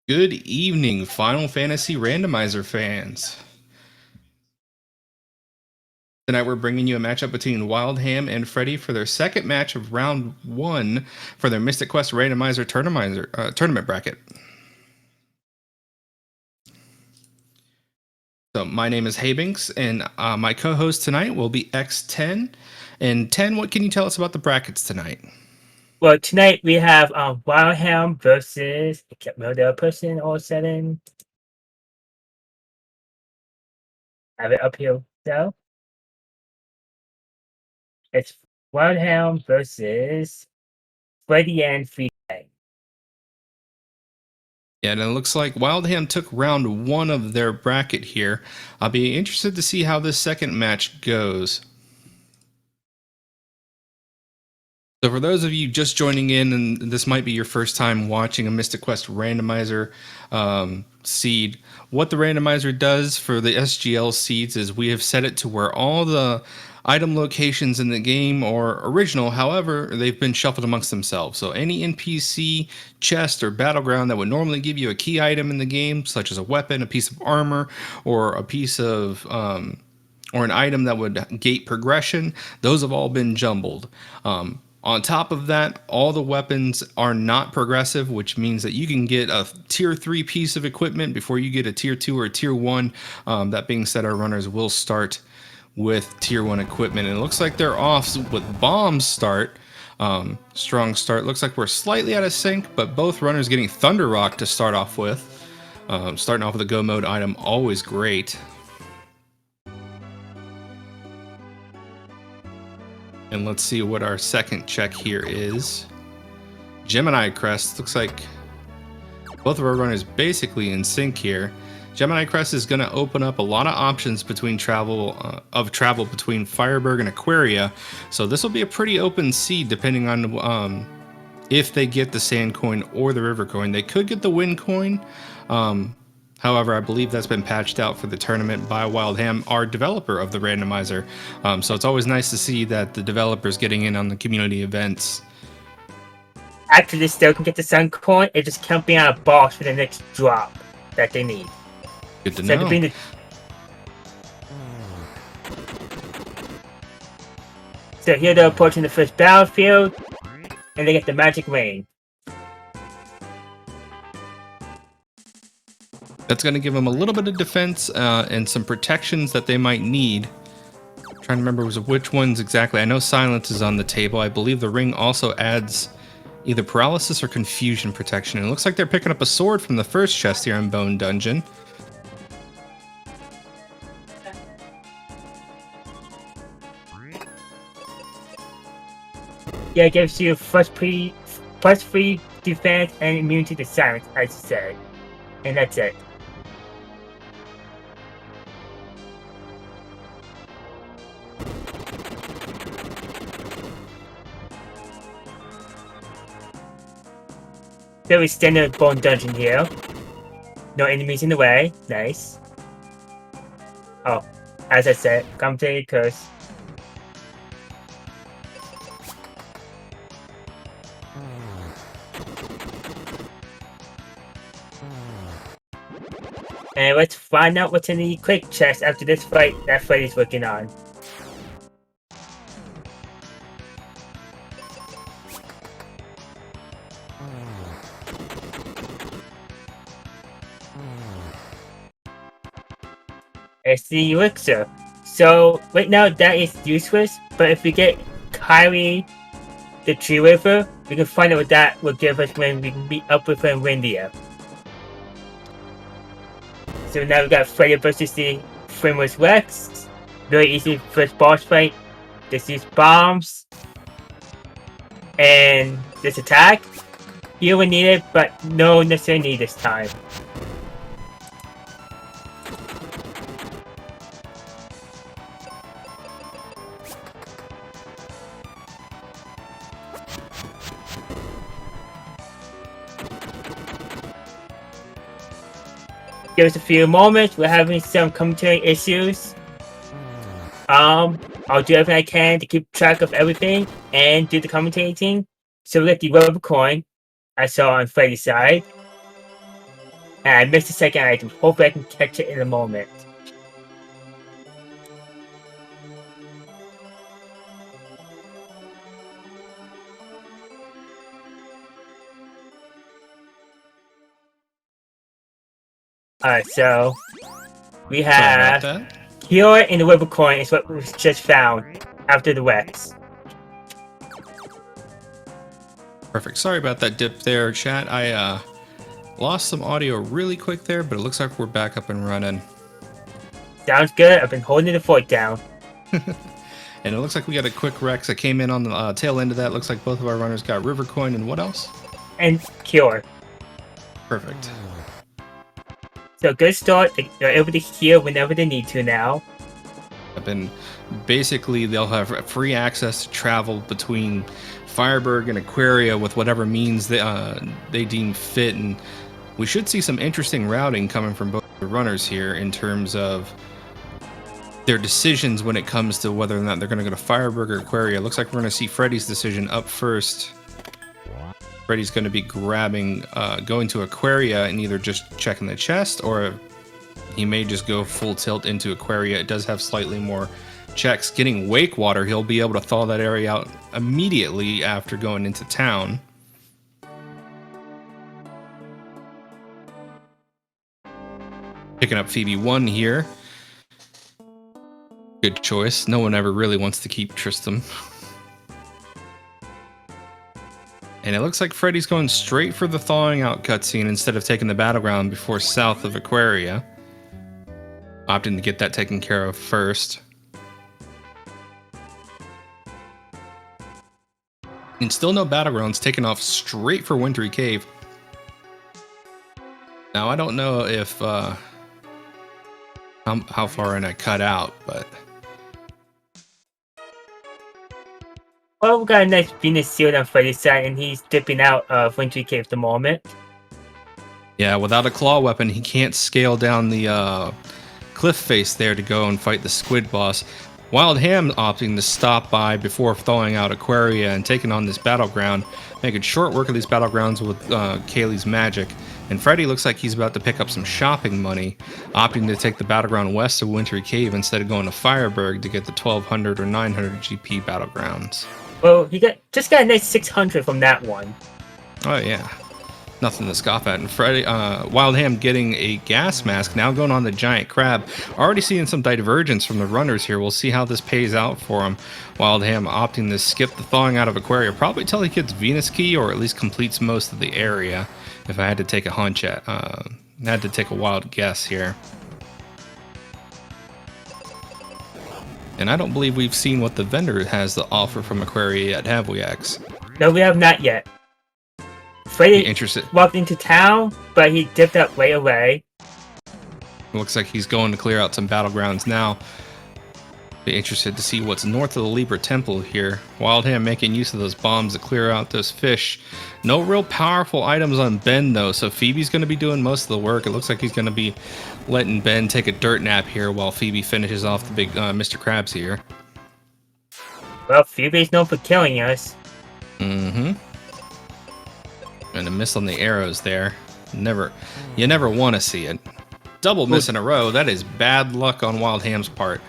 Good evening, Final Fantasy Randomizer fans. Tonight we're bringing you a matchup between Wildham and Freddy for their second match of round 1 for their Mystic Quest Randomizer tournament bracket. So my name is Habinks, and my co-host tonight will be X10. And 10, what can you tell us about the brackets tonight? Well, tonight we have Wildham versus the person all of a sudden. Have it up here now. It's Wildham versus Freddy and SpeedGaming. Yeah, and it looks like Wildham took round 1 of their bracket here. I'll be interested to see how this second match goes. So for those of you just joining in, and this might be your first time watching a Mystic Quest randomizer seed, what the randomizer does for the SGL seeds is we have set it to where all the item locations in the game are original. However, they've been shuffled amongst themselves. So any NPC, chest, or battleground that would normally give you a key item in the game, such as a weapon, a piece of armor, or a piece of or an item that would gate progression, those have all been jumbled. On top of that, all the weapons are not progressive, which means that you can get a tier 3 piece of equipment before you get a tier 2 or a tier 1. That being said, our runners will start with tier 1 equipment. And it looks like they're off with bombs start. Strong start. Looks like we're slightly out of sync, but both runners getting Thunder Rock to start off with. Starting off with a go mode item, always great. And let's see what our second check here is. Gemini Crest. Looks like both of our runners basically in sync here. Gemini Crest is going to open up a lot of options between travel between Fireburg and Aquaria. So this will be a pretty open seed depending on if they get the Sand Coin or the River Coin. They could get the Wind Coin. However, I believe that's been patched out for the tournament by Wildham, our developer of the randomizer. So it's always nice to see that the developer's getting in on the community events. After they still can get the Sun Coin, it just can't be on a box for the next drop that they need. Good to know. So here they're approaching the first battlefield, and they get the Magic Rain. That's going to give them a little bit of defense and some protections that they might need. I'm trying to remember which ones exactly. I know Silence is on the table. I believe the ring also adds either paralysis or confusion protection. And it looks like they're picking up a sword from the first chest here in Bone Dungeon. Yeah, it gives you plus free defense and immunity to silence, as you said. And that's it. Very standard Bone Dungeon here. No enemies in the way. Nice. Oh, as I said, complicated curse. And let's find out what's in the quick chest after this fight that Freddy's working on. It's the elixir. So right now that is useless, but if we get Kyrie the Tree River, we can find out what that will give us when we can meet up with her in Windia. So now we got Freddy versus the Frameless Rex. Very easy first boss fight. Just use bombs. And this attack. Here we need it, but no necessary need this time. Give us a few moments. We're having some commentary issues. I'll do everything I can to keep track of everything and do the commentating. So we get the rubber coin I saw on Freddy's side. And I missed the second item. Hopefully I can catch it in a moment. Alright, so we Sorry about have that. here in the river coin is what was just found after the wrecks. Perfect. Sorry about that dip there, chat. I lost some audio really quick there, but it looks like we're back up and running. Sounds good. I've been holding the fort down. And it looks like we got a quick Rex that came in on the tail end of that. Looks like both of our runners got River Coin and what else? And cure. Perfect. So good start. They're able to heal whenever they need to now. And basically they'll have free access to travel between Fireburg and Aquaria with whatever means they deem fit, and we should see some interesting routing coming from both the runners here in terms of their decisions when it comes to whether or not they're going to go to Fireburg or Aquaria. Looks like we're going to see Freddy's decision up first. Freddy's going to be grabbing, going to Aquaria and either just checking the chest, or he may just go full tilt into Aquaria. It does have slightly more checks. Getting Wake Water, he'll be able to thaw that area out immediately after going into town. Picking up Phoebe 1 here. Good choice. No one ever really wants to keep Tristram. And it looks like Freddy's going straight for the thawing out cutscene instead of taking the battleground before south of Aquaria. Opting to get that taken care of first. And still no battlegrounds, taking off straight for Wintry Cave. Now I don't know if how far in I cut out, but Well, we got a nice Venus shield on Freddy's side, and he's dipping out of Wintry Cave at the moment. yeah, without a claw weapon, he can't scale down the cliff face there to go and fight the squid boss. Wildham opting to stop by before thawing out Aquaria and taking on this battleground, making short work of these battlegrounds with Kaylee's magic. And Freddy looks like he's about to pick up some shopping money, opting to take the battleground west of Wintry Cave instead of going to Fireburg to get the 1200 or 900 GP battlegrounds. Well, he just got a nice 600 from that one. Oh yeah, nothing to scoff at. And Freddy, Wildham getting a gas mask, now going on the giant crab. Already seeing some divergence from the runners here. We'll see how this pays out for him. Wildham opting to skip the thawing out of Aquaria, probably till he gets Venus Key or at least completes most of the area. If I had to take a hunch at, had to take a wild guess here. And I don't believe we've seen what the vendor has to offer from Aquaria yet, have we, X? No, we have not yet. Freddy walked into town, but he dipped out right away. Looks like he's going to clear out some battlegrounds now. Be interested to see what's north of the Libra Temple here. Wildham making use of those bombs to clear out those fish. No real powerful items on Ben, though, so Phoebe's going to be doing most of the work. It looks like he's going to be letting Ben take a dirt nap here while Phoebe finishes off the big Mr. Krabs here. Well, Phoebe's known for killing us. Mm-hmm. And a miss on the arrows there. You never want to see it. Double miss in a row. That is bad luck on Wildham's part.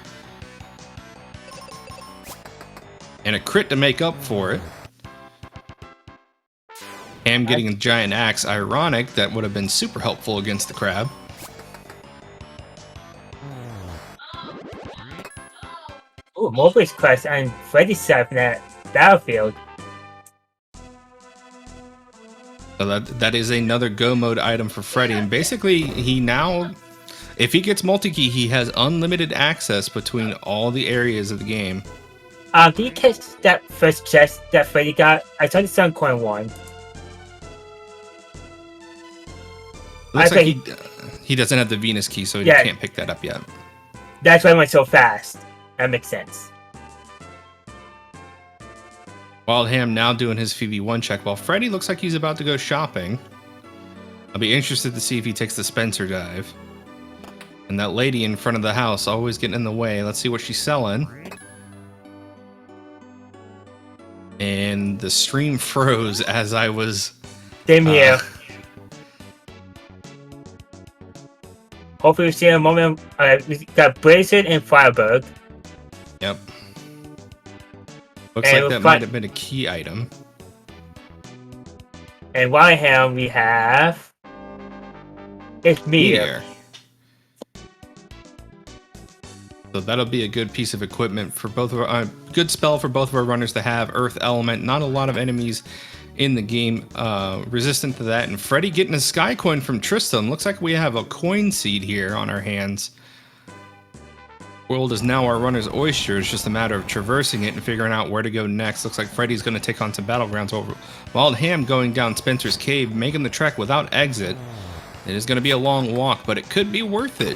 And a crit to make up for it. Ham getting a giant axe. Ironic, that would have been super helpful against the crab. Ooh, Mowgli's quest on Freddy's side from that battlefield. So that is another go mode item for Freddy. And basically, he now, if he gets multi-key, he has unlimited access between all the areas of the game. Can you catch that first chest that Freddy got? I saw the Sun Coin one. Looks like he doesn't have the Venus key, so he can't pick that up yet. That's why I went so fast. That makes sense. Wildham now doing his Phoebe 1 check, while Freddy looks like he's about to go shopping. I'll be interested to see if he takes the Spencer dive. And that lady in front of the house always getting in the way. Let's see what she's selling. And the stream froze as I was... Same here. Hopefully we see in a moment. We got Blizzard and Firebird. Yep. Looks And like that might have been a key item. And wildham we have. It's Meteor. So that'll be a good piece of equipment for both of our good spell for both of our runners to have. Earth element, not a lot of enemies in the game resistant to that. And Freddy getting a sky coin from Tristan. Looks like we have a coin seed here on our hands. World is now our runner's oyster. It's just a matter of traversing it and figuring out where to go next. Looks like Freddy's going to take on some battlegrounds over wildham going down Spencer's cave, making the trek without exit. It is going to be a long walk, but it could be worth it.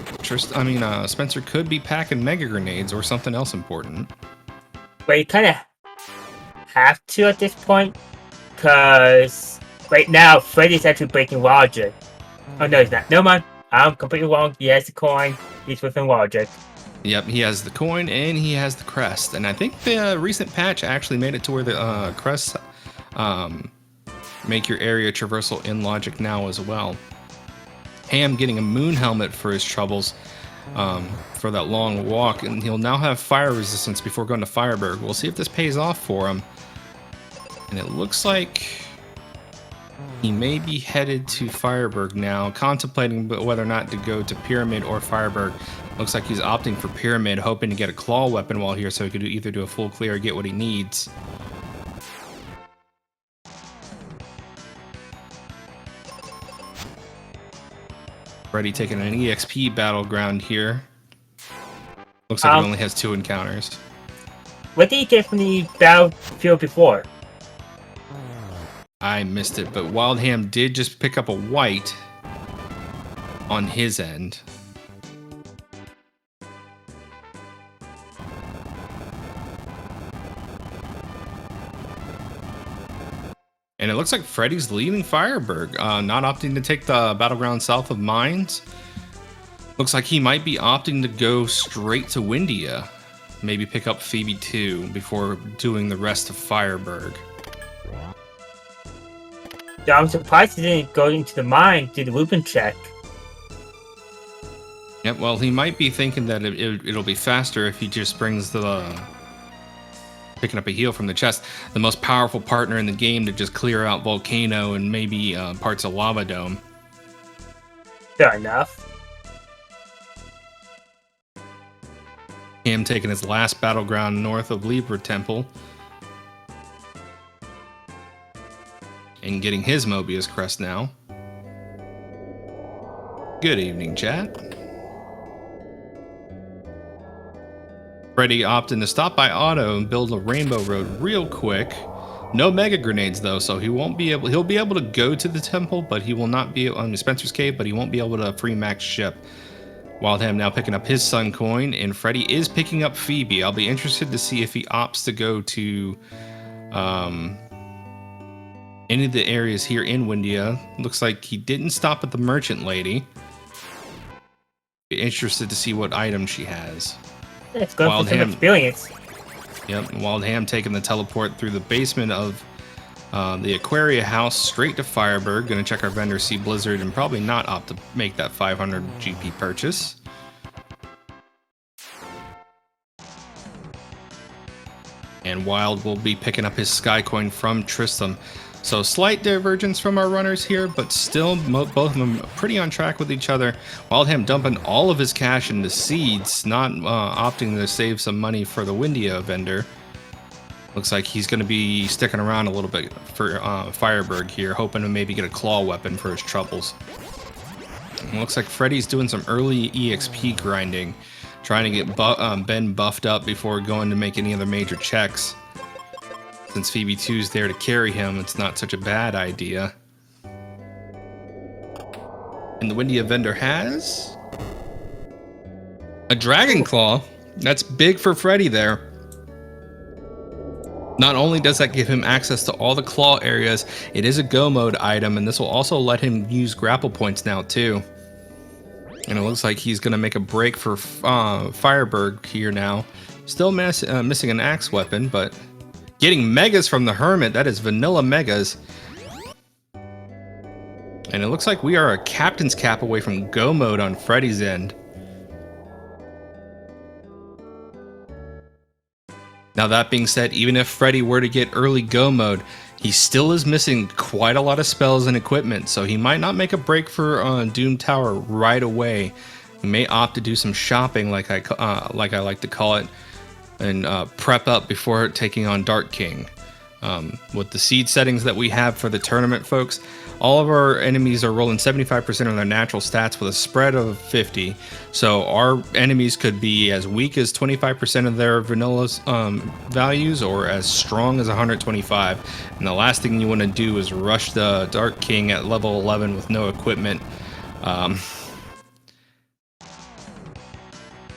Spencer could be packing mega grenades or something else important. But you kind of have to at this point, because right now Freddy's actually breaking logic. Oh no, he's not. No mind. I'm completely wrong. He has the coin. He's within logic. Yep, he has the coin and he has the crest. And I think the recent patch actually made it to where the crests make your area traversal in logic now as well. Ham getting a moon helmet for his troubles for that long walk, and he'll now have fire resistance before going to Firebird. We'll see if this pays off for him. And it looks like he may be headed to Firebird now, contemplating whether or not to go to Pyramid or Firebird. Looks like he's opting for Pyramid, hoping to get a claw weapon while here so he could either do a full clear or get what he needs. Freddy taking an EXP battleground here. Looks like he only has 2 encounters. What did you get from the battlefield before? I missed it, but wildham did just pick up a white on his end. And it looks like Freddy's leaving Firebird, not opting to take the battleground south of Mines. Looks like he might be opting to go straight to Windia. Maybe pick up Phoebe 2 before doing the rest of Firebird. Yeah, I'm surprised he didn't go into the mine to do the Lupin check. Yep, well, he might be thinking that it'll be faster if he just brings the... picking up a heal from the chest, the most powerful partner in the game to just clear out Volcano and maybe parts of Lava Dome. Fair enough. Him taking his last battleground north of Libra Temple. And getting his Mobius crest now. Good evening, chat. Freddy opting to stop by Auto and build a Rainbow Road real quick. No mega grenades though, so he'll be able to go to the temple, but he will not be on Spencer's cave, but he won't be able to free max ship. Wildham now picking up his Sun Coin, and Freddy is picking up Phoebe. I'll be interested to see if he opts to go to any of the areas here in Windia. Looks like he didn't stop at the Merchant Lady. Be interested to see what item she has. It's good for some experience. Yep, wildham taking the teleport through the basement of the Aquaria house straight to Firebird. Gonna check our vendor, see Blizzard, and probably not opt to make that 500 GP purchase. And Wild will be picking up his Sky Coin from Tristram. So slight divergence from our runners here, but still both of them pretty on track with each other. Wildham dumping all of his cash into seeds, not opting to save some money for the Windia vendor. Looks like he's going to be sticking around a little bit for Firebird here, hoping to maybe get a claw weapon for his troubles. And looks like Freddy's doing some early EXP grinding, trying to get Ben buffed up before going to make any other major checks. Since Phoebe 2's there to carry him, it's not such a bad idea. And the Windia vendor has a Dragon Claw. That's big for Freddy there. Not only does that give him access to all the claw areas, it is a go mode item, and this will also let him use grapple points now too. And it looks like he's going to make a break for Firebird here now. Still missing an axe weapon, but getting megas from the Hermit. That is vanilla megas. And it looks like we are a captain's cap away from go mode on Freddy's end. Now that being said, even if Freddy were to get early go mode, he still is missing quite a lot of spells and equipment, so he might not make a break for Doom Tower right away. He may opt to do some shopping, like I like to call it, and prep up before taking on Dark King. With the seed settings that we have for the tournament, folks, all of our enemies are rolling 75% of their natural stats with a spread of 50. So our enemies could be as weak as 25% of their vanilla values or as strong as 125. And the last thing you want to do is rush the Dark King at level 11 with no equipment. And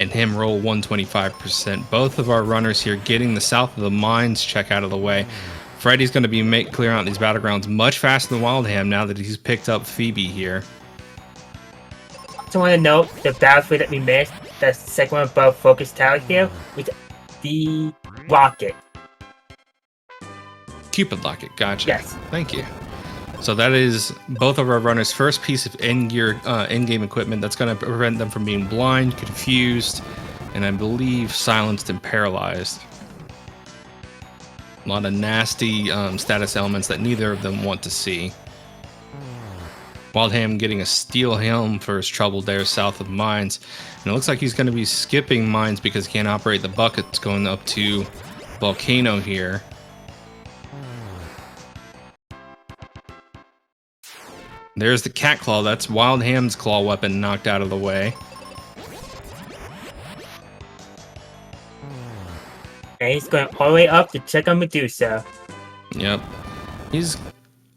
him roll 125%. Both of our runners here getting the south of the mines check out of the way. Freddy's going to be clearing out these battlegrounds much faster than wildham now that he's picked up Phoebe here. I also want to note the battlefield that we missed, the second one above Focus Tower here, with the rocket. Cupid Locket, gotcha. Yes. Thank you. So that is both of our runners' first piece of in-game equipment that's going to prevent them from being blind, confused, and I believe silenced and paralyzed. A lot of nasty status elements that neither of them want to see. Wildham getting a steel helm for his trouble there south of mines. And it looks like he's going to be skipping mines because he can't operate the buckets going up to Volcano here. There's the cat claw. That's Wildham's claw weapon knocked out of the way. And he's going all the way up to check on Medusa. Yep. He's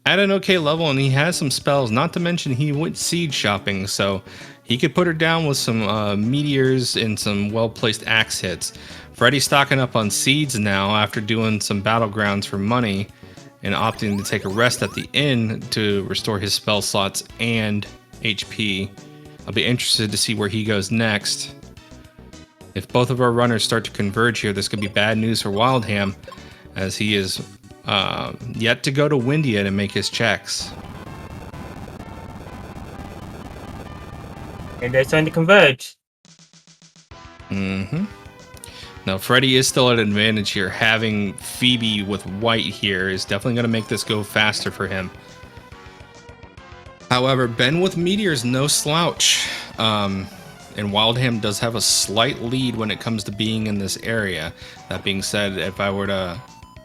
at an okay level and he has some spells, not to mention he went seed shopping, so he could put her down with some meteors and some well-placed axe hits. Freddy's stocking up on seeds now after doing some battlegrounds for money and opting to take a rest at the inn to restore his spell slots and HP. I'll be interested to see where he goes next. If both of our runners start to converge here, this could be bad news for Wildham, as he is yet to go to Windia to make his checks. And they're starting to converge. Now, Freddy is still at an advantage here. Having Phoebe with white here is definitely going to make this go faster for him. However, Ben with Meteor is no slouch. And Wildham does have a slight lead when it comes to being in this area. That being said, if I were to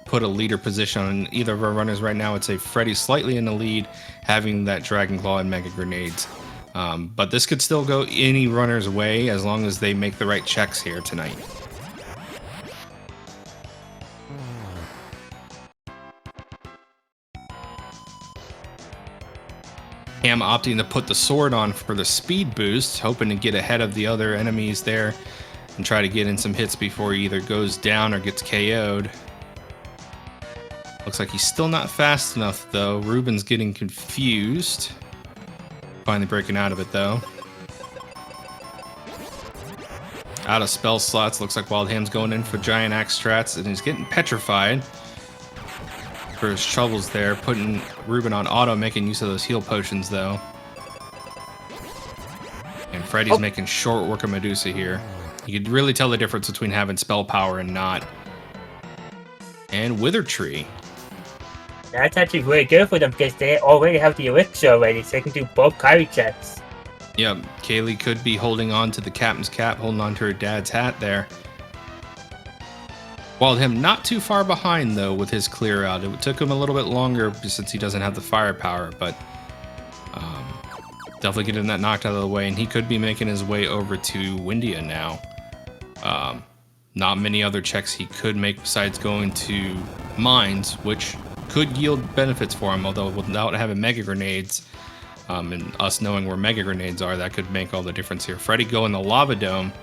put a leader position on either of our runners right now, I'd say Freddy's slightly in the lead, having that Dragon Claw and Mega Grenades. But this could still go any runner's way as long as they make the right checks here tonight. Ham opting to put the sword on for the speed boost, hoping to get ahead of the other enemies there and try to get in some hits before he either goes down or gets KO'd. Looks like he's still not fast enough though. Ruben's getting confused. Finally breaking out of it though. Out of spell slots. Looks like Wildham's going in for giant axe strats and he's getting petrified for his troubles there, putting Ruben on auto, making use of those heal potions though. And Freddy's making short work of Medusa here. You could really tell the difference between having spell power and not. And Wither Tree. That's actually really good for them because they already have the elixir already, so they can do both Kyrie checks. Yep, Kaylee could be holding on to the captain's cap, holding on to her dad's hat there. Wildham not too far behind though with his clear out. It took him a little bit longer since he doesn't have the firepower, but definitely getting that knocked out of the way, and he could be making his way over to Windia now. Not many other checks he could make besides going to mines, which could yield benefits for him, although without having Mega Grenades, and us knowing where Mega Grenades are, that could make all the difference here. Freddy going the Lava Dome.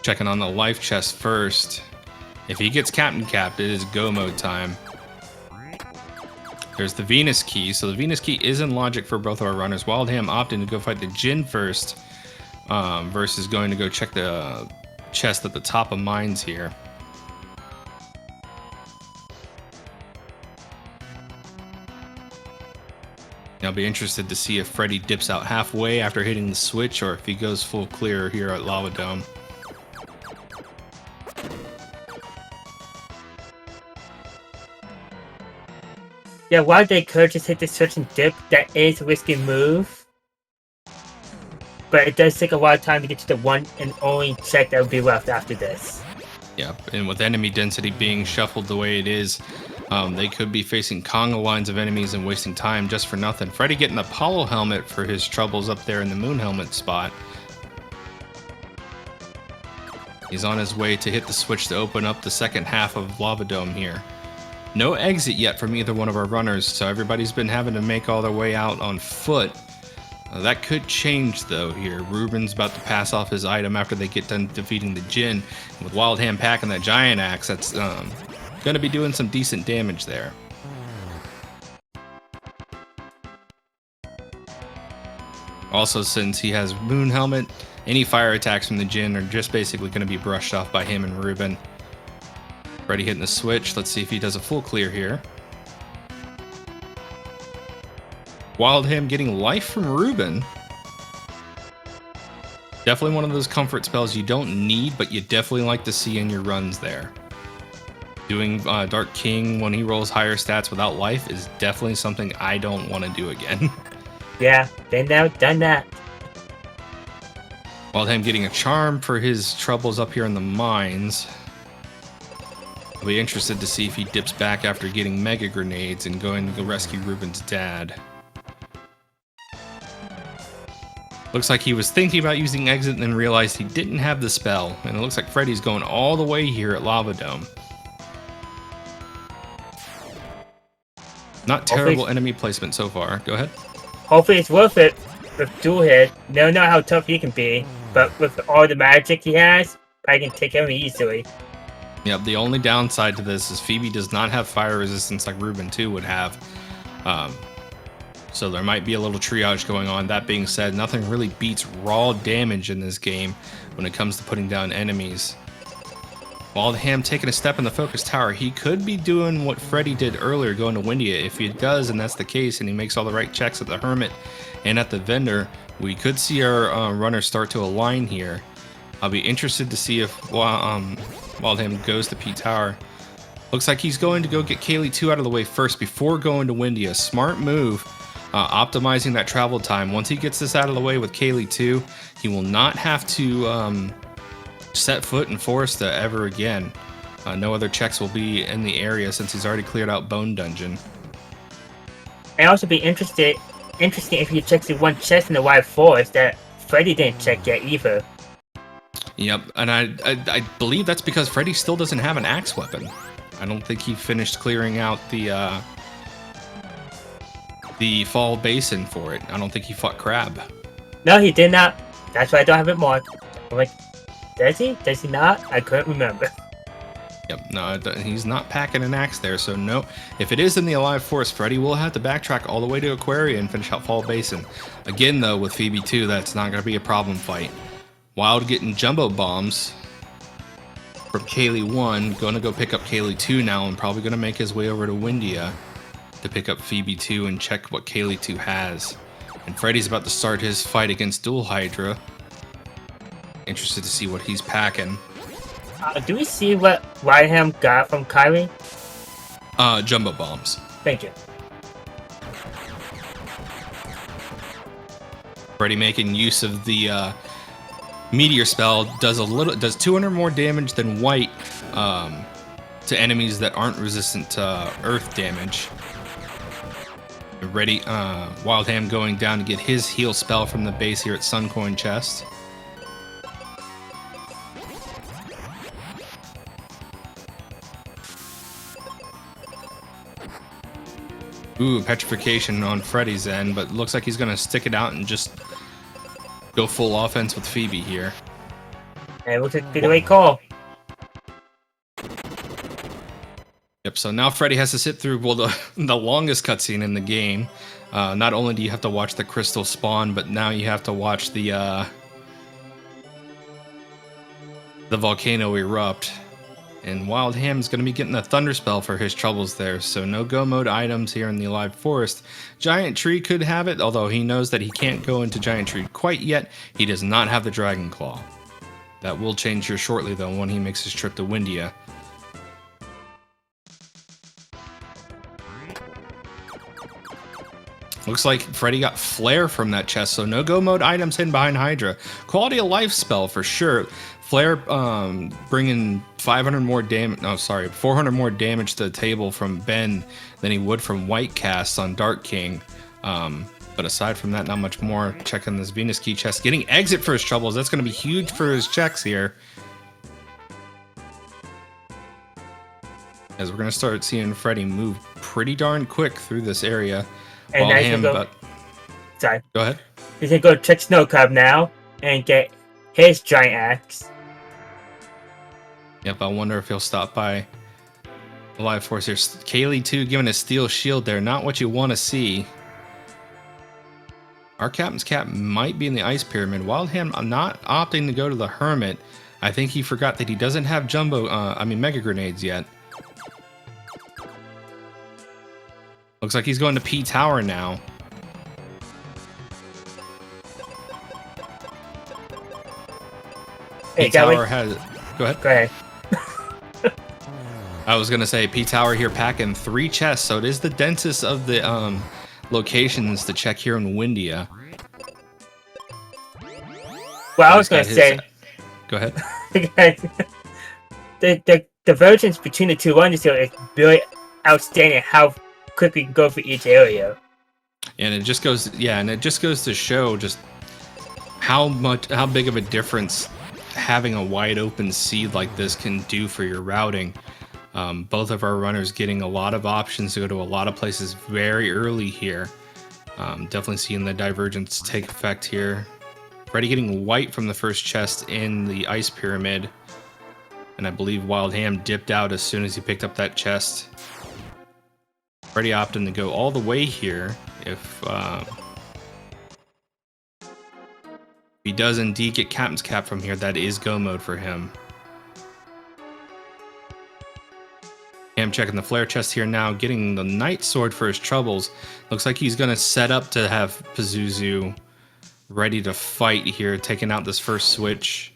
Checking on the life chest first. If he gets Captain Capped, it is go mode time. There's the Venus Key. So the Venus Key is in logic for both of our runners. Wildham opting to go fight the Djinn first, versus going to go check the chest at the top of mines here. I'll be interested to see if Freddy dips out halfway after hitting the switch or if he goes full clear here at Lava Dome. Yeah, while they could just hit the switch and dip, that is a risky move. But it does take a lot of time to get to the one and only check that would be left after this. Yeah, and with enemy density being shuffled the way it is, they could be facing Conga lines of enemies and wasting time just for nothing. Freddy getting the Apollo helmet for his troubles up there in the Moon helmet spot. He's on his way to hit the switch to open up the second half of Lava Dome here. No exit yet from either one of our runners, so everybody's been having to make all their way out on foot. That could change though here. Ruben's about to pass off his item after they get done defeating the Djinn. With Wildham packing that giant axe, that's going to be doing some decent damage there. Also, since he has Moon Helmet, any fire attacks from the Djinn are just basically going to be brushed off by him and Ruben. Freddy hitting the switch. Let's see if he does a full clear here. Wildham getting life from Ruben. Definitely one of those comfort spells you don't need, but you definitely like to see in your runs there. Doing Dark King when he rolls higher stats without life is definitely something I don't want to do again. Yeah, been there, done that. Wildham getting a charm for his troubles up here in the mines. I'll be interested to see if he dips back after getting mega grenades and going to go rescue Ruben's dad. Looks like he was thinking about using exit and then realized he didn't have the spell. And it looks like Freddy's going all the way here at Lava Dome. Not terrible enemy placement so far. Go ahead. Hopefully it's worth it with dual hit. Never know how tough he can be, but with all the magic he has, I can take him easily. Yep, the only downside to this is Phoebe does not have fire resistance like Ruben 2 would have. So there might be a little triage going on. That being said, nothing really beats raw damage in this game when it comes to putting down enemies. Wildham taking a step in the focus tower. He could be doing what Freddy did earlier, going to Windia. If he does, and that's the case, and he makes all the right checks at the Hermit and at the Vendor, we could see our runners start to align here. I'll be interested to see if Wildham goes to P Tower. Looks like he's going to go get Kaylee 2 out of the way first before going to Windia. Smart move, optimizing that travel time. Once he gets this out of the way with Kaylee 2, he will not have to set foot in Foresta ever again. No other checks will be in the area since he's already cleared out Bone Dungeon. I'd also be interesting if he checks the one chest in the Wild Forest that Freddy didn't check yet either. Yep, and I believe that's because Freddy still doesn't have an axe weapon. I don't think he finished clearing out the Fall Basin for it. I don't think he fought Crab. No, he did not. That's why I don't have it marked. I'm like, does he? Does he not? I couldn't remember. Yep, no, he's not packing an axe there, so no. If it is in the Alive Forest, Freddy will have to backtrack all the way to Aquaria and finish out Fall Basin. Again, though, with Phoebe 2, that's not going to be a problem fight. Wild getting jumbo bombs from Kaylee 1, going to go pick up Kaylee 2 now, and probably going to make his way over to Windia to pick up Phoebe 2 and check what Kaylee 2 has. And Freddy's about to start his fight against Dual Hydra. Interested to see what he's packing. Do we see what Wildham got from Kylie? Jumbo bombs. Thank you. Freddy making use of the meteor spell does 200 more damage than white to enemies that aren't resistant to earth damage. Ready, Wildham going down to get his heal spell from the base here at Suncoin Chest. Ooh, petrification on Freddy's end, but looks like he's gonna stick it out and just go full offense with Phoebe here. And it looks like the right call. Yep, so now Freddy has to sit through, well, the longest cutscene in the game. Not only do you have to watch the crystal spawn, but now you have to watch the volcano erupt. And Wild Ham's going to be getting a Thunder Spell for his troubles there, so no Go Mode items here in the Alive Forest. Giant Tree could have it, although he knows that he can't go into Giant Tree quite yet. He does not have the Dragon Claw. That will change here shortly, though, when he makes his trip to Windia. Looks like Freddy got Flare from that chest, so no Go Mode items hidden behind Hydra. Quality of Life spell for sure. Flare bringing 500 more damage. No, sorry, 400 more damage to the table from Ben than he would from White Cast on Dark King. But aside from that, not much more. Checking this Venus Key chest, getting exit for his troubles. That's going to be huge for his checks here. As we're going to start seeing Freddy move pretty darn quick through this area. And now he's gonna go. Sorry. Go ahead. He's gonna go check Snow Crab now and get his giant axe. Yep, I wonder if he'll stop by Alive Force here. Kaylee too, giving a steel shield there. Not what you want to see. Our Captain's Cap might be in the Ice Pyramid. Wildham not opting to go to the Hermit. I think he forgot that he doesn't have Mega Grenades yet. Looks like he's going to P Tower now. Hey, P Tower has... Go ahead. Go ahead. I was gonna say P Tower here packing 3 chests, so it is the densest of the locations to check here in Windia. Well, I was gonna say. Go ahead. the divergence between the two runs here is really outstanding. How quickly you can go for each area. And it just goes, to show just how big of a difference having a wide open seed like this can do for your routing. Both of our runners getting a lot of options to go to a lot of places very early here. Definitely seeing the divergence take effect here. Freddy getting white from the first chest in the Ice Pyramid. And I believe Wild Ham dipped out as soon as he picked up that chest. Freddy opting to go all the way here. If he does indeed get Captain's Cap from here, that is Go Mode for him. Ham checking the flare chest here now, getting the Night Sword for his troubles. Looks like he's going to set up to have Pazuzu ready to fight here, taking out this first switch.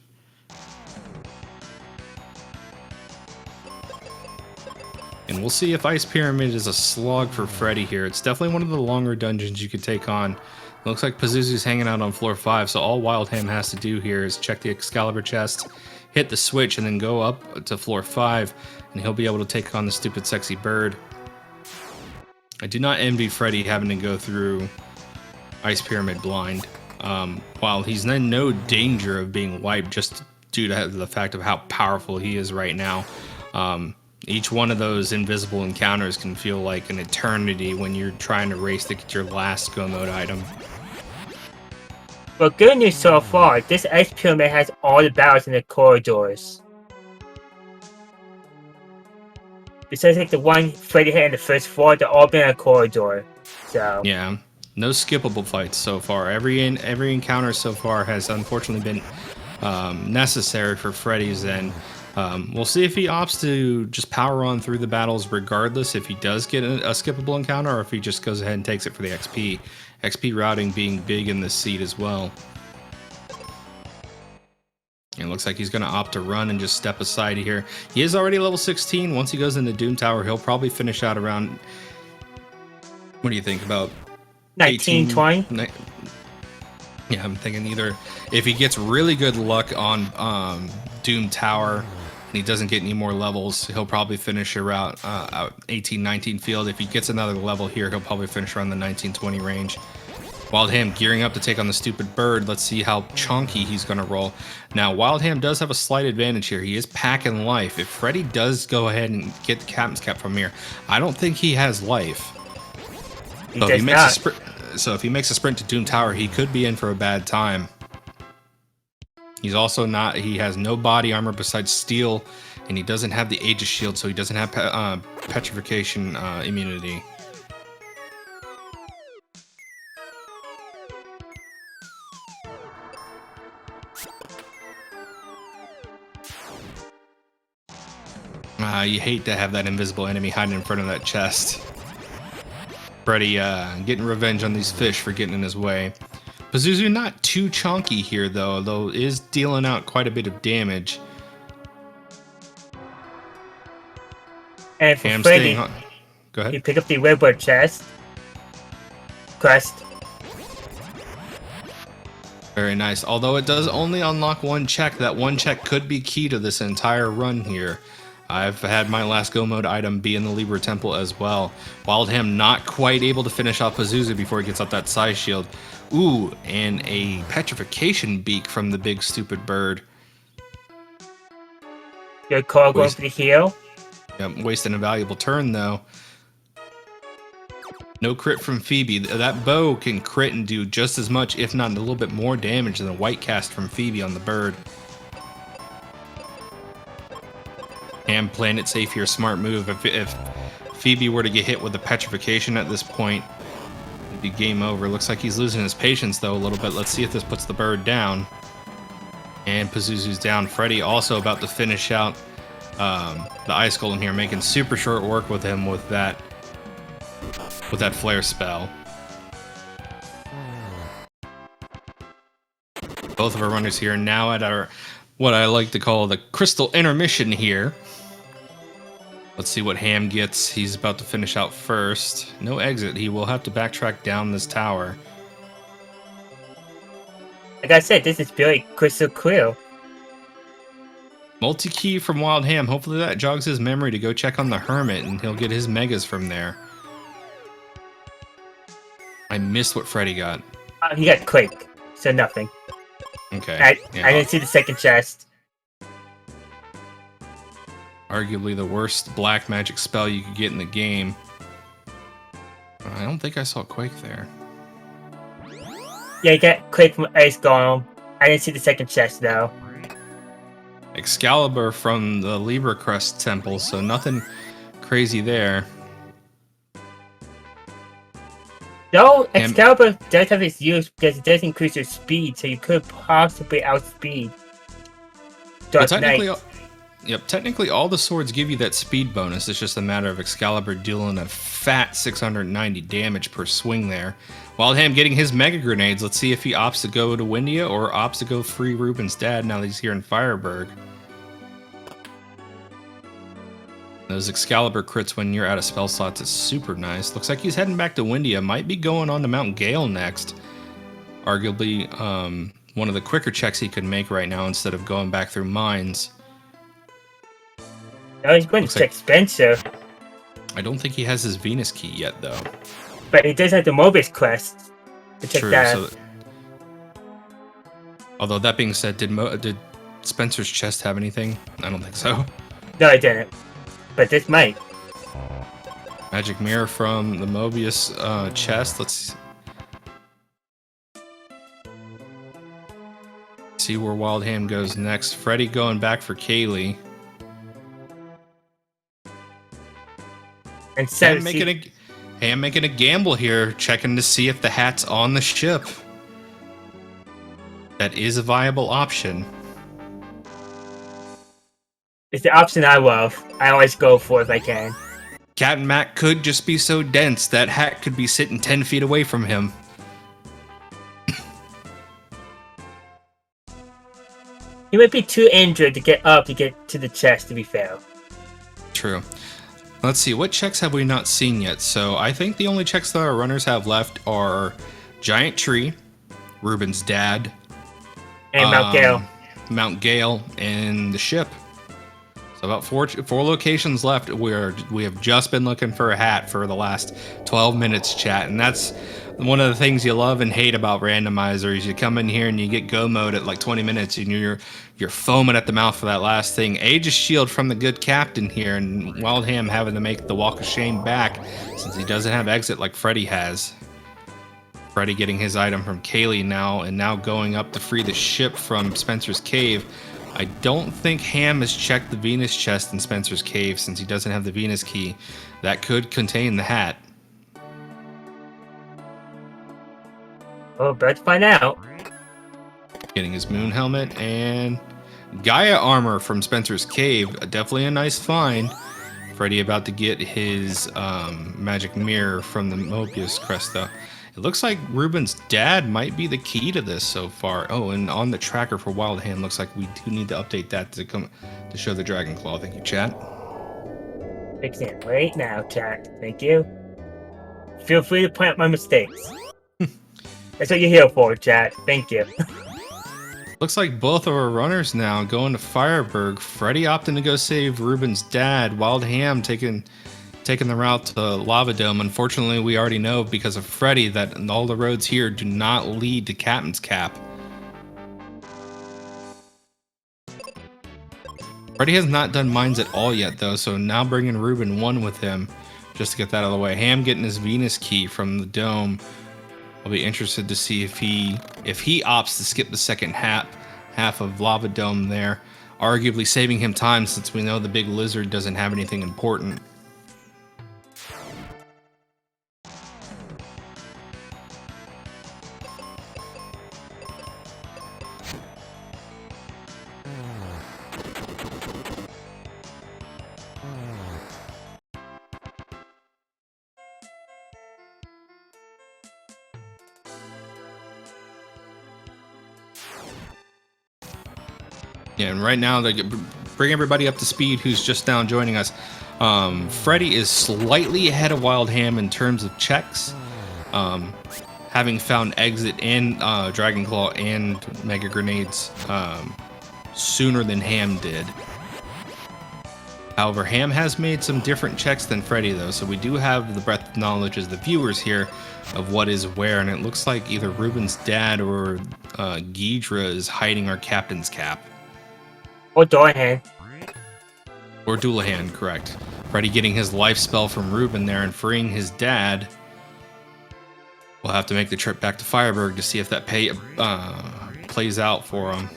And we'll see if Ice Pyramid is a slog for Freddy here. It's definitely one of the longer dungeons you could take on. Looks like Pazuzu's hanging out on floor 5, so all Wild Ham has to do here is check the Excalibur chest, hit the switch, and then go up to floor 5, and he'll be able to take on the stupid sexy bird. I do not envy Freddy having to go through Ice Pyramid blind. While he's in no danger of being wiped just due to the fact of how powerful he is right now. Each one of those invisible encounters can feel like an eternity when you're trying to race to get your last Go Mode item. But good news so far, this Ice Pyramid has all the battles in the corridors. Besides like the one Freddy hit in the first floor, they're all been in a corridor. So yeah, no skippable fights so far. Every encounter so far has unfortunately been necessary for Freddy's end. We'll see if he opts to just power on through the battles regardless if he does get a skippable encounter, or if he just goes ahead and takes it for the XP. XP routing being big in this seed as well. And it looks like he's going to opt to run and just step aside here. He is already level 16. Once he goes into Doom Tower, he'll probably finish out around... What do you think? About 19, 20? Yeah, I'm thinking either if he gets really good luck on Doom Tower and he doesn't get any more levels, he'll probably finish around 18, 19 field. If he gets another level here, he'll probably finish around the 19, 20 range. Wild Ham gearing up to take on the stupid bird. Let's see how chunky he's going to roll. Now, Wild Ham does have a slight advantage here. He is packing life. If Freddy does go ahead and get the Captain's Cap from here, I don't think he has life. So if he makes a sprint to Doom Tower, he could be in for a bad time. He's also not... He has no body armor besides steel, and he doesn't have the Aegis shield, so he doesn't have petrification immunity. You hate to have that invisible enemy hiding in front of that chest. Freddy getting revenge on these fish for getting in his way. Pazuzu not too chunky here though is dealing out quite a bit of damage. And for Ham Freddy, staying on. Go ahead. you pick up the reward chest. Quest. Very nice. Although it does only unlock one check, that one check could be key to this entire run here. I've had my last go mode item be in the Libra Temple as well. Wildham not quite able to finish off Pazuzu before he gets out that side shield. Ooh, and a petrification beak from the big stupid bird. Your call going for the heal. Yep, wasting a valuable turn though. No crit from Phoebe. That bow can crit and do just as much, if not a little bit more damage than a white cast from Phoebe on the bird. And playing it safe here, smart move. If Phoebe were to get hit with the petrification at this point, it'd be game over. Looks like he's losing his patience though a little bit. Let's see if this puts the bird down. And Pazuzu's down. Freddy also about to finish out the Ice Golem here, making super short work with him with that flare spell. Both of our runners here now at our, what I like to call the crystal intermission here. Let's see what Ham gets. He's about to finish out first. No exit. He will have to backtrack down this tower. Like I said, this is very crystal clear. Multi-key from Wild Ham. Hopefully that jogs his memory to go check on the Hermit and he'll get his megas from there. I missed what Freddy got. He got Quake, so nothing. Okay. I Yeah. didn't see the second chest. Arguably the worst black magic spell you could get in the game. I don't think I saw Quake there. Yeah, you got Quake from Ice Golem. I didn't see the second chest though. Excalibur from the Libra Crest Temple, so nothing crazy there. Though Excalibur does have its use because it does increase your speed, so you could possibly outspeed Dark Knight. Technically all the swords give you that speed bonus. It's just a matter of Excalibur dealing a fat 690 damage per swing there. Wildham getting his mega grenades. Let's see if he opts to go to Windia or opts to go free Ruben's dad now that he's here in Fireburg. Those Excalibur crits when you're out of spell slots is super nice. Looks like he's heading back to Windia. Might be going on to Mount Gale next. Arguably one of the quicker checks he could make right now instead of going back through mines. No, he's going to check Spencer. I don't think he has his Venus key yet, though. But he does have the Mobius quest to check that. So although that being said, did Spencer's chest have anything? I don't think so. No, it didn't. But this might. Magic mirror from the Mobius chest. Let's see where Wildham goes next. Freddy going back for Kaylee. And so Ham making a gamble here, checking to see if the hat's on the ship. That is a viable option. it's the option I love. I always go for if I can. Captain Mac could just be so dense that hat could be sitting 10 feet away from him. He might be too injured to get up to get to the chest, to be fair. True. Let's see, what checks have we not seen yet? So I think the only checks that our runners have left are Giant Tree, Ruben's dad, And Mount Gale. Mount Gale, and the ship. So about four locations left. We have just been looking for a hat for the last 12 minutes, chat, and that's one of the things you love and hate about Randomizer is you come in here and you get go mode at like 20 minutes and you're foaming at the mouth for that last thing. Aegis shield from the good captain here, and Wildham having to make the walk of shame back since he doesn't have exit like Freddy has. Freddy getting his item from Kaylee now, and now going up to free the ship from Spencer's cave. I don't think Ham has checked the Venus chest in Spencer's cave since he doesn't have the Venus key. That could contain the hat. Oh, but let's find out. Getting his moon helmet, and Gaia armor from Spencer's Cave, definitely a nice find. Freddy about to get his magic mirror from the Mobius crest, though. It looks like Ruben's dad might be the key to this so far. Oh, and on the tracker for Wild Hand, looks like we do need to update that to show the Dragon Claw. Thank you, chat. Fixing it right now, chat. Thank you. Feel free to point out my mistakes. That's what you're here for, chat. Thank you. Looks like both of our runners now going to Fireburg. Freddy opting to go save Ruben's dad. Wild Ham taking the route to Lava Dome. Unfortunately, we already know because of Freddy that all the roads here do not lead to Captain's Cap. Freddy has not done mines at all yet, though, so now bringing Ruben 1 with him just to get that out of the way. Ham getting his Venus key from the dome. I'll be interested to see if he opts to skip the second half of Lava Dome there, arguably saving him time since we know the big lizard doesn't have anything important. Yeah, and right now, they bring everybody up to speed who's just now joining us. Freddy is slightly ahead of Wild Ham in terms of checks, having found exit and Dragon Claw and Mega Grenades sooner than Ham did. However, Ham has made some different checks than Freddy, though, so we do have the breadth of knowledge as the viewers here of what is where, and it looks like either Ruben's dad or Ghidra is hiding our Captain's Cap. Or Doorhand. Or Doulahan, correct. Freddy getting his life spell from Ruben there and freeing his dad. We'll have to make the trip back to Fireburg to see if that plays out for him.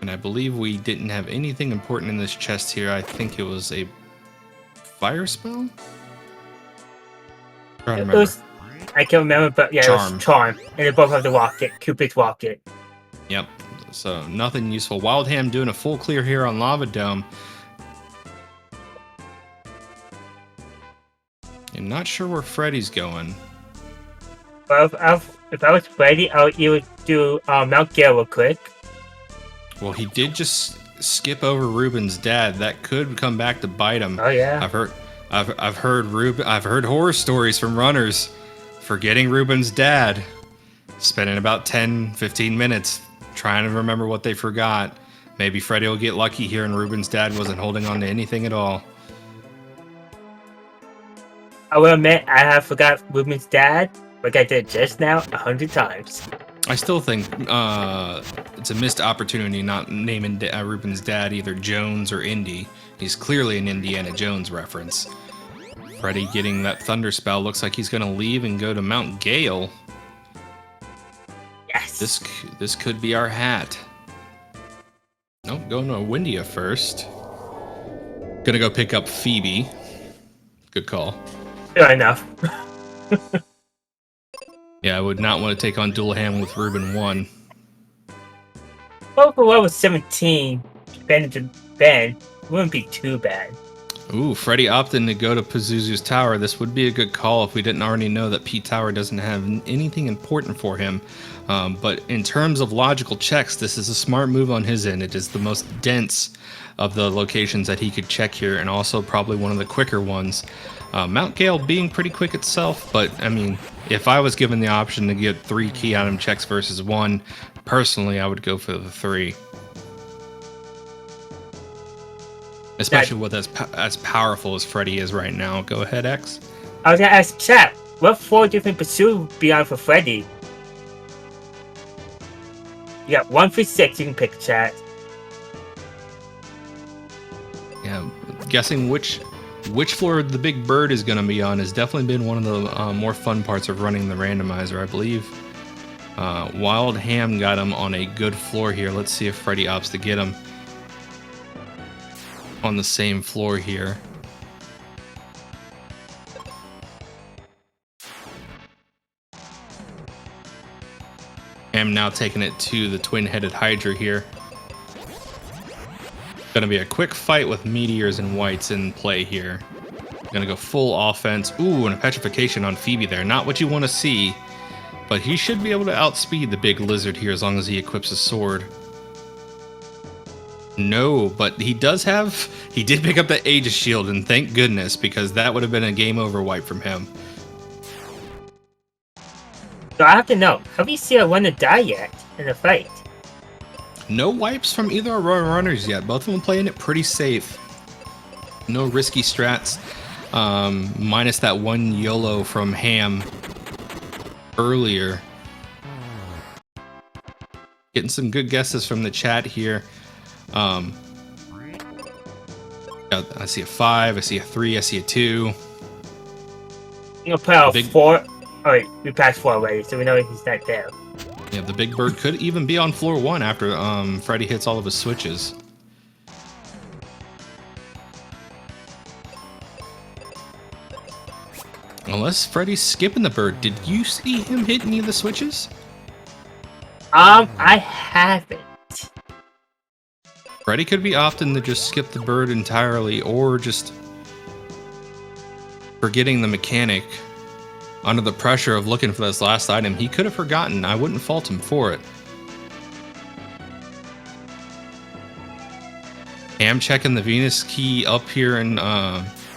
And I believe we didn't have anything important in this chest here. I think it was a fire spell? I don't remember. I can't remember, but yeah, Charm. It was Charm. And they both have the rocket, Cupid's rocket. Yep. So nothing useful. Wild Ham doing a full clear here on Lava Dome. I'm not sure where Freddy's going. But if I was Freddy, I would either do Mount Gale real quick. Well, he did just skip over Ruben's dad. That could come back to bite him. Oh yeah. I've heard horror stories from runners forgetting Ruben's dad, spending about 10-15 minutes trying to remember what they forgot. Maybe Freddy will get lucky here and Ruben's dad wasn't holding on to anything at all. I will admit I have forgot Ruben's dad, like I did just now 100 times. I still think it's a missed opportunity not naming Ruben's dad either Jones or Indy. He's clearly an Indiana Jones reference. Freddy getting that thunder spell. Looks like he's going to leave and go to Mount Gale. Yes. This could be our hat. Nope, going to Windia first. Gonna go pick up Phoebe. Good call. Fair enough. Yeah, I would not want to take on Doulahan with Ruben 1. Well, for what was 17, Ben to Ben, wouldn't be too bad. Ooh, Freddy opting to go to Pazuzu's Tower. This would be a good call if we didn't already know that Pete Tower doesn't have anything important for him. But in terms of logical checks, this is a smart move on his end. It is the most dense of the locations that he could check here, and also probably one of the quicker ones. Mount Gale being pretty quick itself, but I mean, if I was given the option to get 3 key item checks versus 1, personally, I would go for the 3. Especially with as powerful as Freddy is right now. Go ahead, X. I was gonna ask chat, what 4 different pursuit beyond for Freddy? You got 1 through 6, you can pick, chat. Yeah, guessing which floor the big bird is going to be on has definitely been one of the more fun parts of running the randomizer. I believe Wild Ham got him on a good floor here. Let's see if Freddy opts to get him on the same floor here. Ham now taking it to the twin-headed Hydra here. Gonna be a quick fight with meteors and whites in play here. Gonna go full offense. Ooh, and a petrification on Phoebe there. Not what you want to see, but he should be able to outspeed the big lizard here as long as he equips his sword. No, but he did pick up the Aegis shield, and thank goodness, because that would have been a game over wipe from him. So I have to know, have you seen a runner die yet in a fight? No wipes from either of our runners yet. Both of them playing it pretty safe. No risky strats. Minus that one YOLO from Ham earlier. Getting some good guesses from the chat here. I see a 5, I see a 3, I see a 2. I'm gonna put out 4. Alright, we passed 4 already, so we know he's not there. Yeah, the big bird could even be on floor 1 after Freddy hits all of his switches. Unless Freddy's skipping the bird. Did you see him hit any of the switches? I haven't. Freddy could be opting to just skip the bird entirely, or just forgetting the mechanic. Under the pressure of looking for this last item, he could have forgotten. I wouldn't fault him for it. Ham checking the Venus key up here in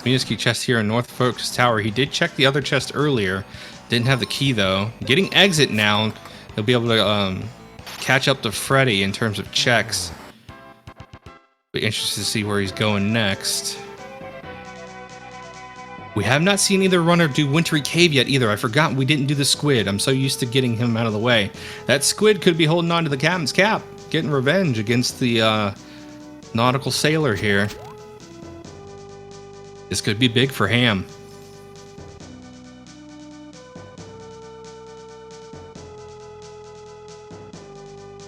Venus key chest here in North Focus Tower. He did check the other chest earlier. Didn't have the key though. Getting exit now. He'll be able to catch up to Freddy in terms of checks. Be interested to see where he's going next. We have not seen either runner do Wintry Cave yet either. I forgot we didn't do the squid. I'm so used to getting him out of the way. That squid could be holding on to the captain's cap, getting revenge against the nautical sailor here. This could be big for Ham.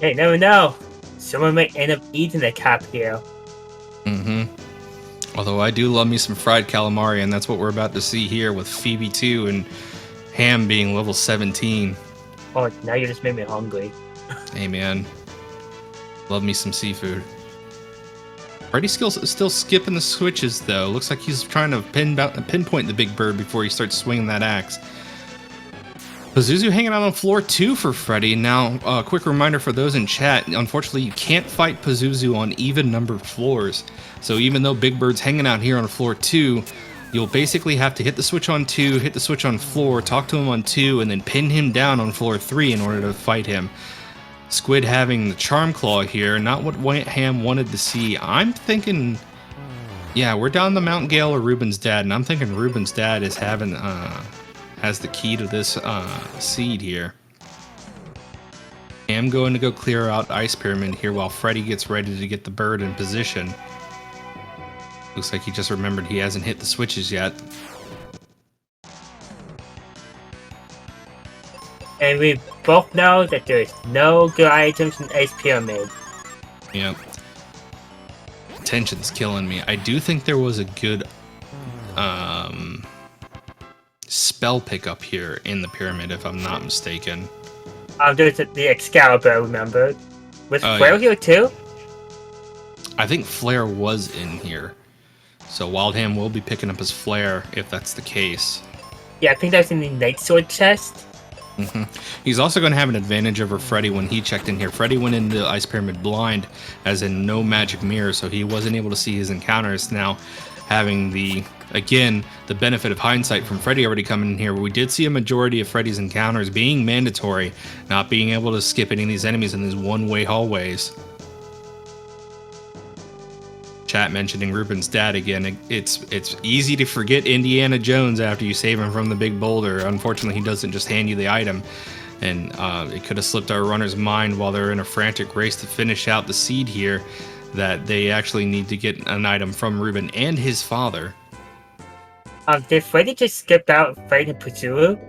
Hey, never know. Someone might end up eating the cap here. Although I do love me some fried calamari, and that's what we're about to see here with Phoebe 2 and Ham being level 17. Oh, now you just made me hungry. Hey man, love me some seafood. Freddy's still skipping the switches though. Looks like he's trying to pinpoint the big bird before he starts swinging that axe. Pazuzu hanging out on floor 2 for Freddy. Now, a quick reminder for those in chat, unfortunately you can't fight Pazuzu on even numbered floors. So even though Big Bird's hanging out here on floor 2, you'll basically have to hit the switch on 2, hit the switch on floor, talk to him on 2, and then pin him down on floor 3 in order to fight him. Squid having the Charm Claw here, not what Ham wanted to see. I'm thinking, yeah, we're down the Mount Gale or Ruben's dad, and I'm thinking Ruben's dad is having, has the key to this seed here. Ham going to go clear out Ice Pyramid here while Freddy gets ready to get the bird in position. Looks like he just remembered he hasn't hit the switches yet. And we both know that there's no good items in Ice Pyramid. Yep. Tension's killing me. I do think there was a good spell pickup here in the pyramid, if I'm not mistaken. There's the Excalibur, remember? Was Flare here too? I think Flare was in here. So Wildham will be picking up his Flare if that's the case. Yeah, I think that's in the Night Sword chest. He's also going to have an advantage over Freddy when he checked in here. Freddy went into Ice Pyramid blind, as in no magic mirror, so he wasn't able to see his encounters. Now, having the benefit of hindsight from Freddy already coming in here, we did see a majority of Freddy's encounters being mandatory, not being able to skip any of these enemies in these one-way hallways. Chat mentioning Ruben's dad again. It's easy to forget Indiana Jones after you save him from the big boulder. Unfortunately, he doesn't just hand you the item, and it could have slipped our runner's mind while they're in a frantic race to finish out the seed here that they actually need to get an item from Ruben and his father. Did Freddy just skip out fighting Pazuzu?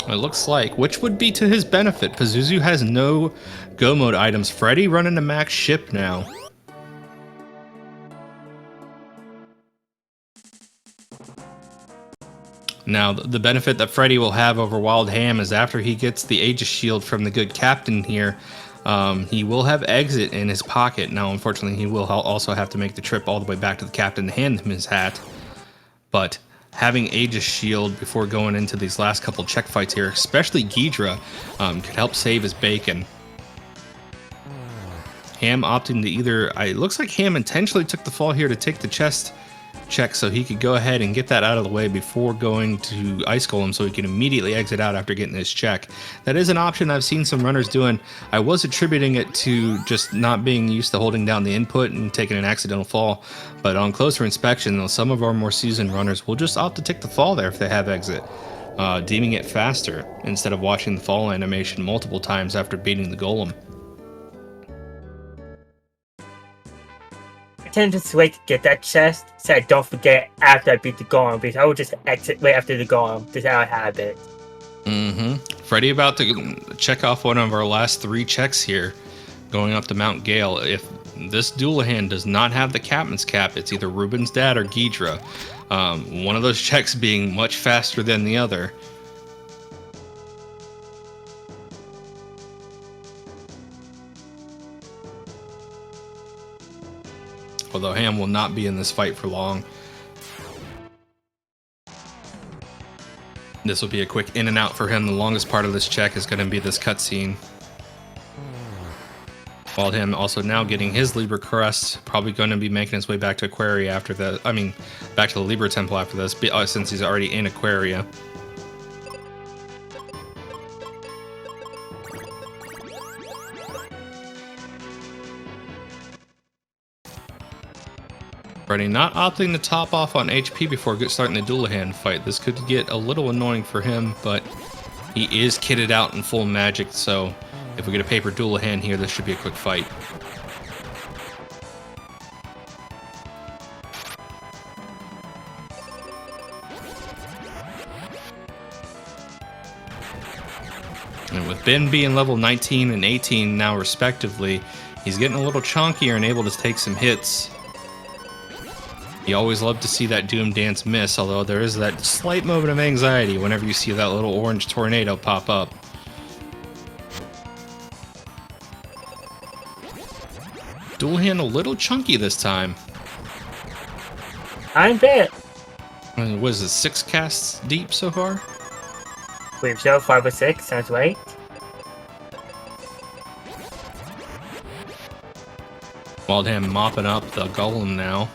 It looks like, which would be to his benefit. Pazuzu has no go mode items. Freddy running a max ship now. Now, the benefit that Freddy will have over wildham is after he gets the Aegis shield from the good captain here, he will have exit in his pocket. Now, unfortunately, he will also have to make the trip all the way back to the captain to hand him his hat. But having Aegis shield before going into these last couple check fights here, especially Ghidra, could help save his bacon. Ham opting to either... It looks like Ham intentionally took the fall here to take the chest check so he could go ahead and get that out of the way before going to Ice Golem so he can immediately exit out after getting his check. That is an option I've seen some runners doing. I was attributing it to just not being used to holding down the input and taking an accidental fall, but on closer inspection, though, some of our more seasoned runners will just opt to take the fall there if they have exit, deeming it faster instead of watching the fall animation multiple times after beating the golem. I tend to just wait to get that chest so I don't forget after I beat the golem, because I will just exit right after the golem. That's how I have it. Freddy about to check off one of our last 3 checks here, going up to Mount Gale. If this Dualahan does not have the captain's cap, it's either Ruben's dad or Ghidra. One of those checks being much faster than the other. Although Ham will not be in this fight for long. This will be a quick in and out for him. The longest part of this check is going to be this cutscene. Wildham also now getting his Libra crest, probably going to be making his way back to Aquaria after the, back to the Libra Temple after this, since he's already in Aquaria. Freddy not opting to top off on HP before starting the Dualahan fight. This could get a little annoying for him, but he is kitted out in full magic, so if we get a paper Dualahan here, this should be a quick fight. And with Ben being level 19 and 18 now respectively, he's getting a little chonkier and able to take some hits. You always love to see that Doom Dance miss, although there is that slight moment of anxiety whenever you see that little orange tornado pop up. Dualahan a little chunky this time. I'm bet. What is it, 6 casts deep so far? Believe so, 5 or 6, sounds right. Wildham mopping up the golem now.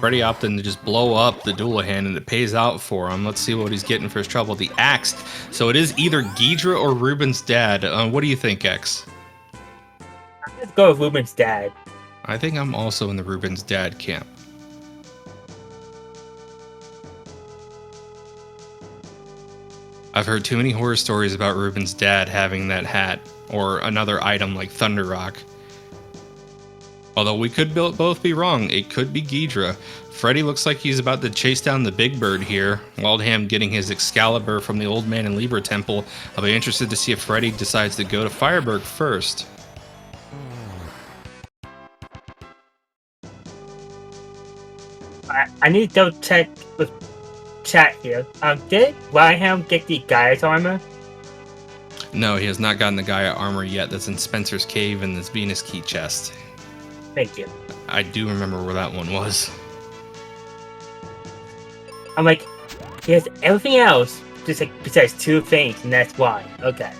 Freddy opting to just blow up the Dualahan, and it pays out for him. Let's see what he's getting for his trouble. The axe. So it is either Ghidra or Ruben's dad. What do you think, X? Let's go with Ruben's dad. I think I'm also in the Ruben's dad camp. I've heard too many horror stories about Ruben's dad having that hat or another item like Thunder Rock. Although we could both be wrong, it could be Ghidra. Freddy looks like he's about to chase down the big bird here. Wildham getting his Excalibur from the Old Man and Libra Temple. I'll be interested to see if Freddy decides to go to Fireberg first. I need to double check with chat here. Did Wildham get the Gaia's armor? No, he has not gotten the Gaia armor yet. That's in Spencer's Cave in this Venus key chest. Thank you. I do remember where that one was. I'm like, he has everything else, just like besides 2 things, and that's why. Okay.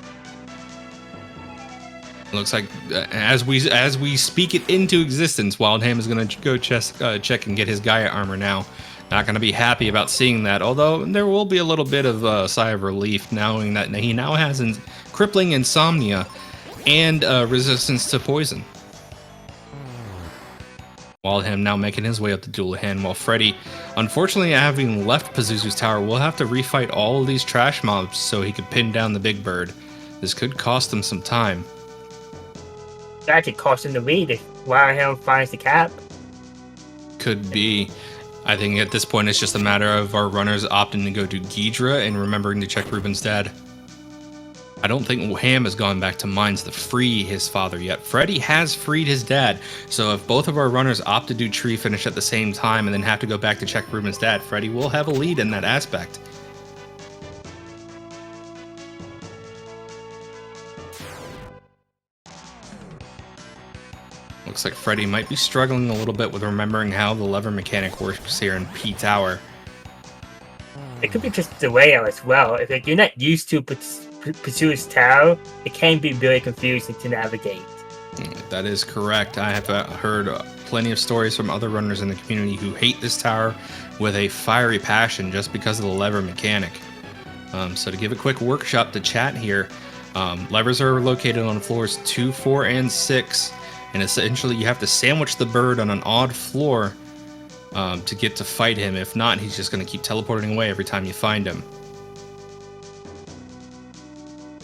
Looks like as we speak it into existence, Wildham is going to go check and get his Gaia armor now. Not going to be happy about seeing that, although there will be a little bit of a sigh of relief knowing that he now has crippling insomnia and resistance to poison. Wildham now making his way up the Dualahan, while Freddy, unfortunately having left Pazuzu's tower, will have to refight all of these trash mobs so he could pin down the big bird. This could cost him some time. That could cost him the lead if Wildham finds the cap. Could be. I think at this point it's just a matter of our runners opting to go to Ghidra and remembering to check Ruben's dad. I don't think Ham has gone back to mines to free his father yet. Freddy has freed his dad, so if both of our runners opt to do tree finish at the same time and then have to go back to check Ruben's dad, Freddy will have a lead in that aspect. Looks like Freddy might be struggling a little bit with remembering how the lever mechanic works here in P Tower. It could be just the layout as well. If you're not used to Pursuer's Tower, it can be really confusing to navigate. That is correct. I have heard plenty of stories from other runners in the community who hate this tower with a fiery passion just because of the lever mechanic. So to give a quick workshop to chat here, levers are located on floors 2, 4, and 6, and essentially you have to sandwich the bird on an odd floor to get to fight him. If not, he's just going to keep teleporting away every time you find him.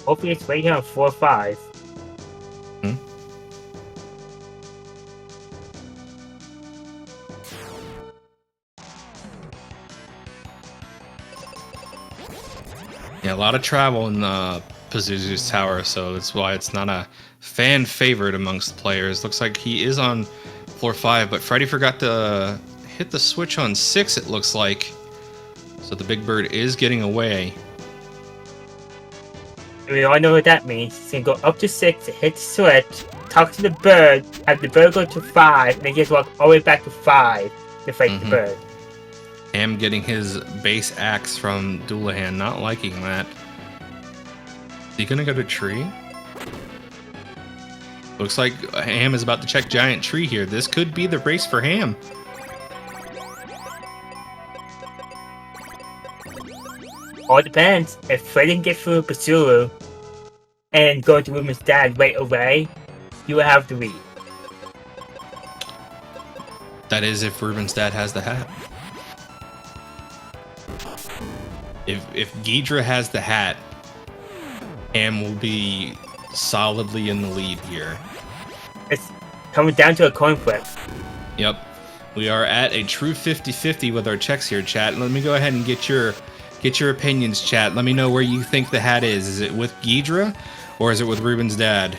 Hopefully it's right here on 4 or 5. Yeah, a lot of travel in Pazuzu's tower, so that's why it's not a fan favorite amongst players. Looks like he is on floor 5, but Freddy forgot to hit the switch on 6, it looks like. So the big bird is getting away. We all know what that means. He's gonna go up to 6 to hit the switch, talk to the bird, have the bird go to 5, and then just walk all the way back to 5 to fight the bird. Ham getting his base axe from Doulahan, not liking that. Is he gonna go to tree? Looks like Ham is about to check giant tree here. This could be the race for Ham. All depends. If Freddy can get through Pursuer and go to Ruben's dad right away, you will have the lead. That is if Ruben's dad has the hat. If Ghidra has the hat, Ham will be solidly in the lead here. It's coming down to a coin flip. Yep. We are at a true 50-50 with our checks here, chat. Let me go ahead and get your opinions, chat. Let me know where you think the hat is. Is it with Ghidra or is it with Ruben's dad?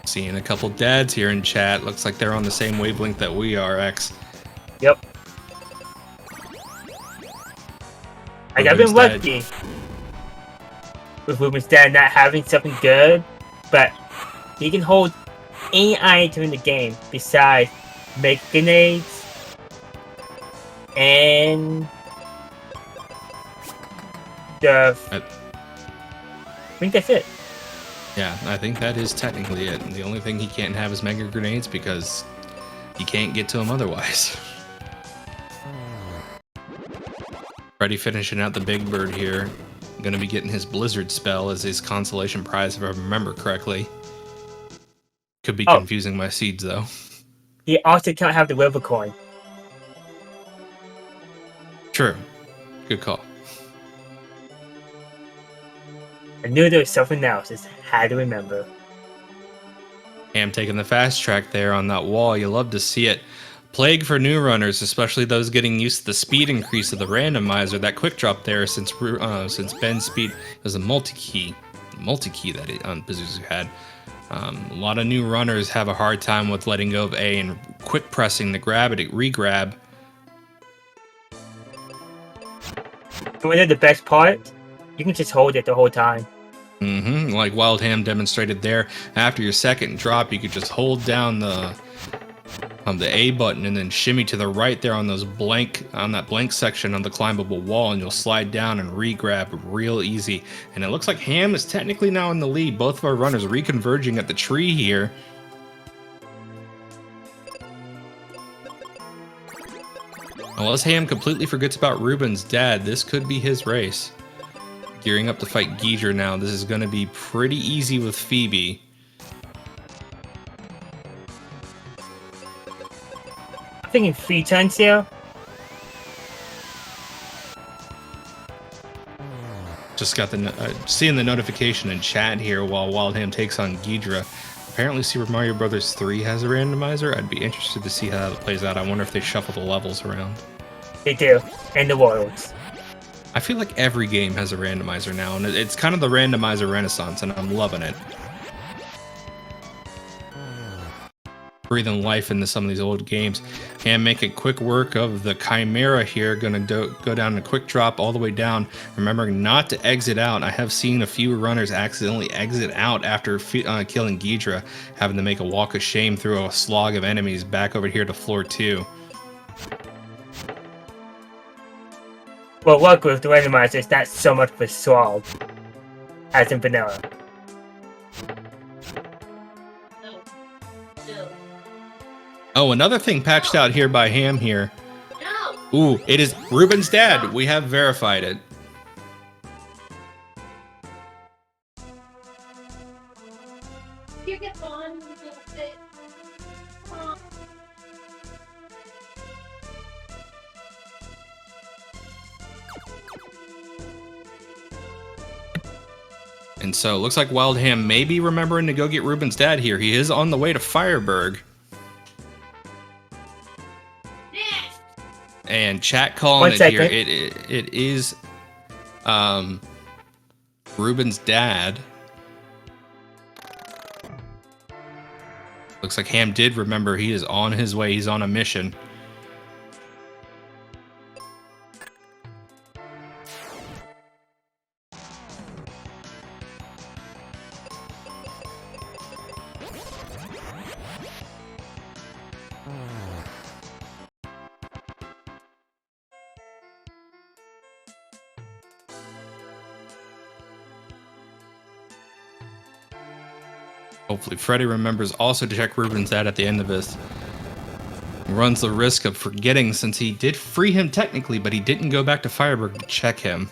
Seeing a couple dads here in chat. Looks like they're on the same wavelength that we are, X. Yep. I've been lucky with Ruben's dad not having something good, but he can hold any item in the game besides make grenades and I think that's it. Yeah, I think that is technically it. The only thing he can't have is mega grenades because you can't get to them otherwise. Freddy finishing out the big bird here. Going to be getting his blizzard spell as his consolation prize, if I remember correctly. Could be confusing my seeds though. He also can't have the river coin. True. Good call. I knew there was something else, just had to remember. Ham taking the fast track there on that wall. You love to see it. Plague for new runners, especially those getting used to the speed increase of the randomizer. That quick drop there, since Ben's speed was a multi-key that Pazuzu had. A lot of new runners have a hard time with letting go of A and quick pressing to grab it, re-grab. But when the best part, you can just hold it the whole time. Like Wildham demonstrated there. After your second drop, you could just hold down the A button and then shimmy to the right there on that blank section of the climbable wall, and you'll slide down and re-grab real easy. And it looks like Ham is technically now in the lead. Both of our runners reconverging at the tree here. Unless Ham completely forgets about Ruben's dad, this could be his race. Gearing up to fight Ghidra now. This is going to be pretty easy with Phoebe. I'm thinking 3 turns here. Just got seeing the notification in chat here while Wildham takes on Ghidra. Apparently Super Mario Bros. 3 has a randomizer. I'd be interested to see how that plays out. I wonder if they shuffle the levels around. They do, and the worlds. I feel like every game has a randomizer now, and it's kind of the randomizer renaissance, and I'm loving it. Breathing life into some of these old games. And making quick work of the Chimera here. Gonna go down a quick drop all the way down. Remembering not to exit out. I have seen a few runners accidentally exit out after killing Ghidra, having to make a walk of shame through a slog of enemies back over here to floor 2. Well, luck with the randomizer is not so much of a slog as in vanilla. Oh, another thing patched out here by Ham here. Ooh, it is Ruben's dad. We have verified it. And so it looks like Wildham may be remembering to go get Ruben's dad here. He is on the way to Fireburg. And chat calling it here. It is Ruben's dad. Looks like Ham did remember he is on his way. He's on a mission. Hopefully Freddy remembers also to check Ruben's dad at the end of this. Runs the risk of forgetting since he did free him technically, but he didn't go back to Fireburg to check him.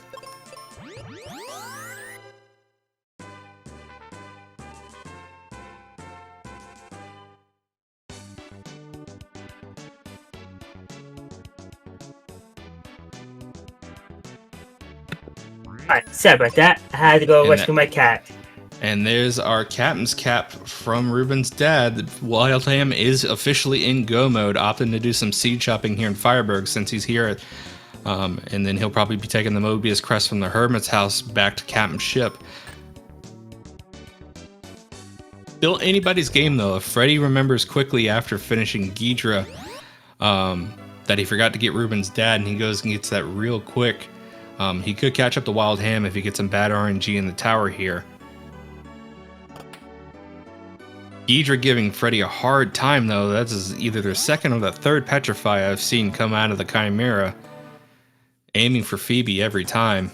Alright, sorry about that. I had to go rescue my cat. And there's our captain's cap from Ruben's dad. Wildham is officially in go mode, opting to do some seed shopping here in Fireburg since he's here. And then he'll probably be taking the Mobius crest from the Hermit's house back to Captain's ship. Still anybody's game though. If Freddy remembers quickly after finishing Ghidra that he forgot to get Ruben's dad and he goes and gets that real quick, he could catch up to Wildham if he gets some bad RNG in the tower here. Ghidra giving Freddy a hard time though. That's either the second or the third Petrify I've seen come out of the Chimera. Aiming for Phoebe every time.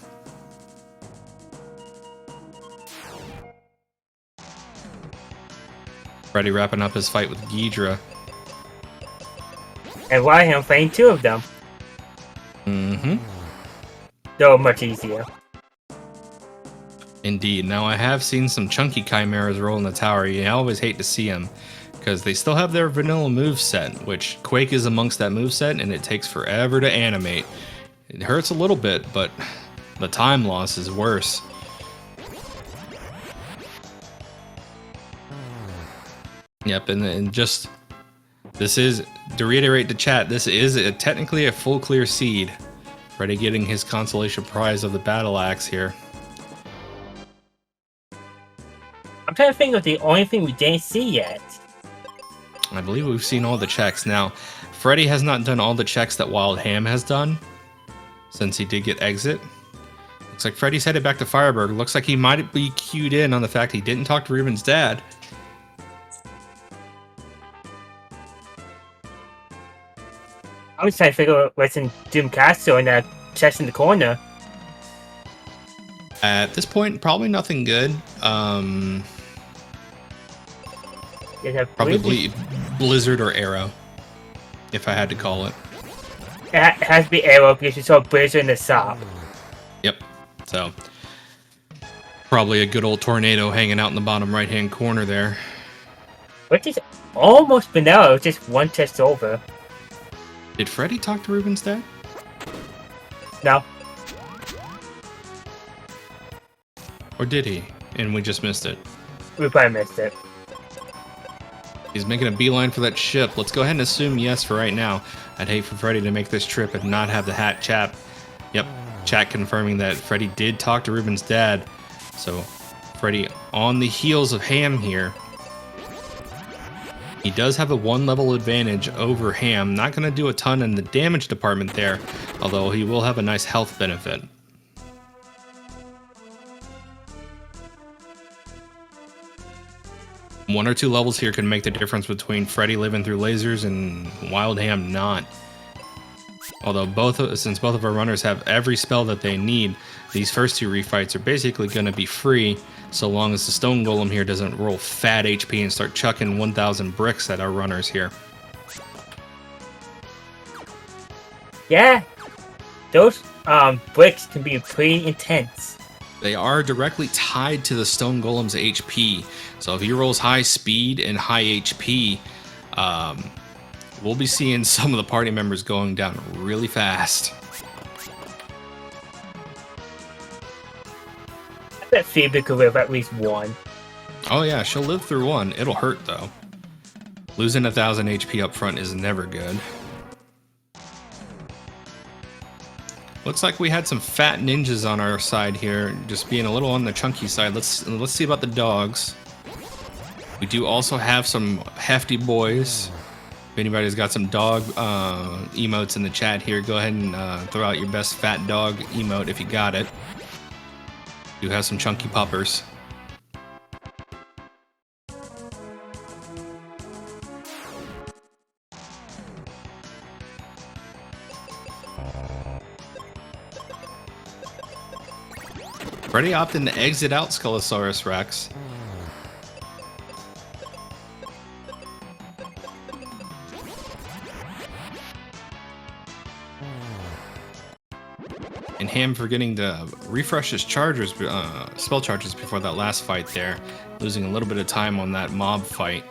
Freddy wrapping up his fight with Ghidra. And Wildham fighting two of them. Mm-hmm. Though much easier. Indeed. Now I have seen some chunky chimeras roll in the tower. You always hate to see them because they still have their vanilla moveset, which Quake is amongst that moveset, and it takes forever to animate. It hurts a little bit, but the time loss is worse. Yep, and just this is, to reiterate the chat, this is technically a full clear seed. Freddy getting his consolation prize of the battle axe here. I'm trying to think of the only thing we didn't see yet. I believe we've seen all the checks. Now, Freddy has not done all the checks that Wildham has done since he did get exit. Looks like Freddy's headed back to Fireburg. Looks like he might be cued in on the fact he didn't talk to Ruben's dad. I was trying to figure out what's in Doom Castle and that chest in the corner. At this point, probably nothing good. Probably Blizzard or Arrow, if I had to call it. It has to be Arrow because you saw Blizzard in the shop. Yep. So, probably a good old tornado hanging out in the bottom right-hand corner there. Which is almost vanilla, just one test over. Did Freddy talk to Ruben's dad? No. Or did he? And we just missed it. We probably missed it. He's making a beeline for that ship. Let's go ahead and assume yes for right now. I'd hate for Freddy to make this trip and not have the hat chap. Yep, chat confirming that Freddy did talk to Ruben's dad. So Freddy on the heels of Ham here. He does have a 1 level advantage over Ham. Not going to do a ton in the damage department there, although he will have a nice health benefit. One or two levels here can make the difference between Freddy living through lasers and wildham not. Although since both of our runners have every spell that they need, these first two refights are basically going to be free, so long as the stone golem here doesn't roll fat HP and start chucking 1,000 bricks at our runners here. Yeah, those bricks can be pretty intense. They are directly tied to the stone golem's HP, so if he rolls high speed and high HP, we'll be seeing some of the party members going down really fast. I bet Phoebe could live at least one. Oh yeah, she'll live through one. It'll hurt though. Losing 1,000 HP up front is never good. Looks like we had some fat ninjas on our side here, just being a little on the chunky side. Let's see about the dogs. We do also have some hefty boys. If anybody's got some dog emotes in the chat here, go ahead and throw out your best fat dog emote if you got it. We do have some chunky puppers. Freddy opting to exit out Sculosaurus Rex. And Ham forgetting to refresh his chargers, spell charges before that last fight there, losing a little bit of time on that mob fight.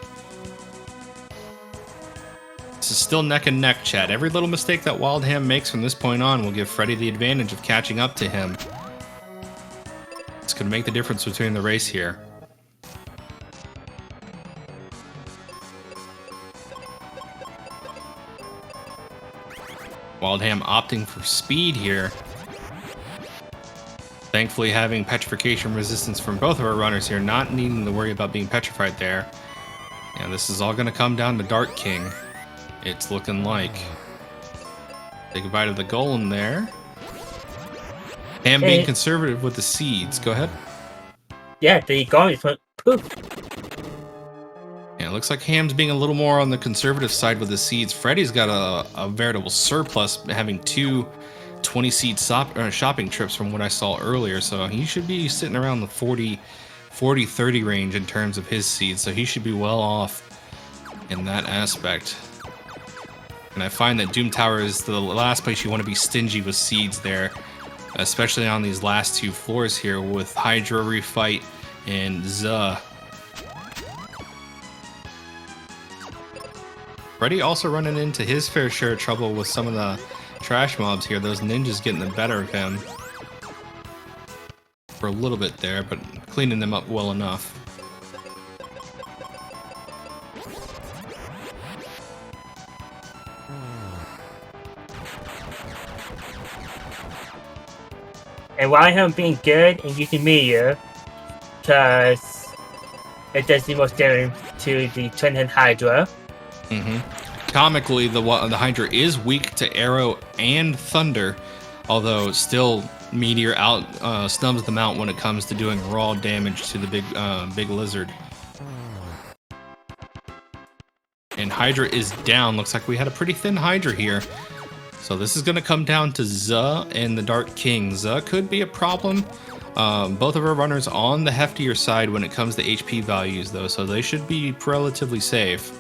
This is still neck and neck, chat. Every little mistake that Wildham makes from this point on will give Freddy the advantage of catching up to him. It's going to make the difference between the race here. Wildham opting for speed here. Thankfully having petrification resistance from both of our runners here, not needing to worry about being petrified there. And this is all going to come down to Dark King. It's looking like. Say goodbye to the golem there. Ham being conservative with the seeds. Go ahead. Yeah, the golem just went poof. Yeah, it looks like Ham's being a little more on the conservative side with the seeds. Freddy's got a veritable surplus, having two 20-seed shopping trips from what I saw earlier. So he should be sitting around the 40-30 range in terms of his seeds. So he should be well off in that aspect. And I find that Doom Tower is the last place you want to be stingy with seeds there, especially on these last two floors here with Hydra Refight and Zuh. Freddy also running into his fair share of trouble with some of the trash mobs here. Those ninjas getting the better of him for a little bit there, but cleaning them up well enough. And while I'm being good and using meteor, because it does the most damage to the Twin-Head Hydra. Comically, the Hydra is weak to arrow and thunder, although still meteor snubs them out when it comes to doing raw damage to the big lizard. And Hydra is down. Looks like we had a pretty thin Hydra here. So this is going to come down to Zuh and the Dark King. Zuh could be a problem. Both of our runners on the heftier side when it comes to HP values, though, so they should be relatively safe.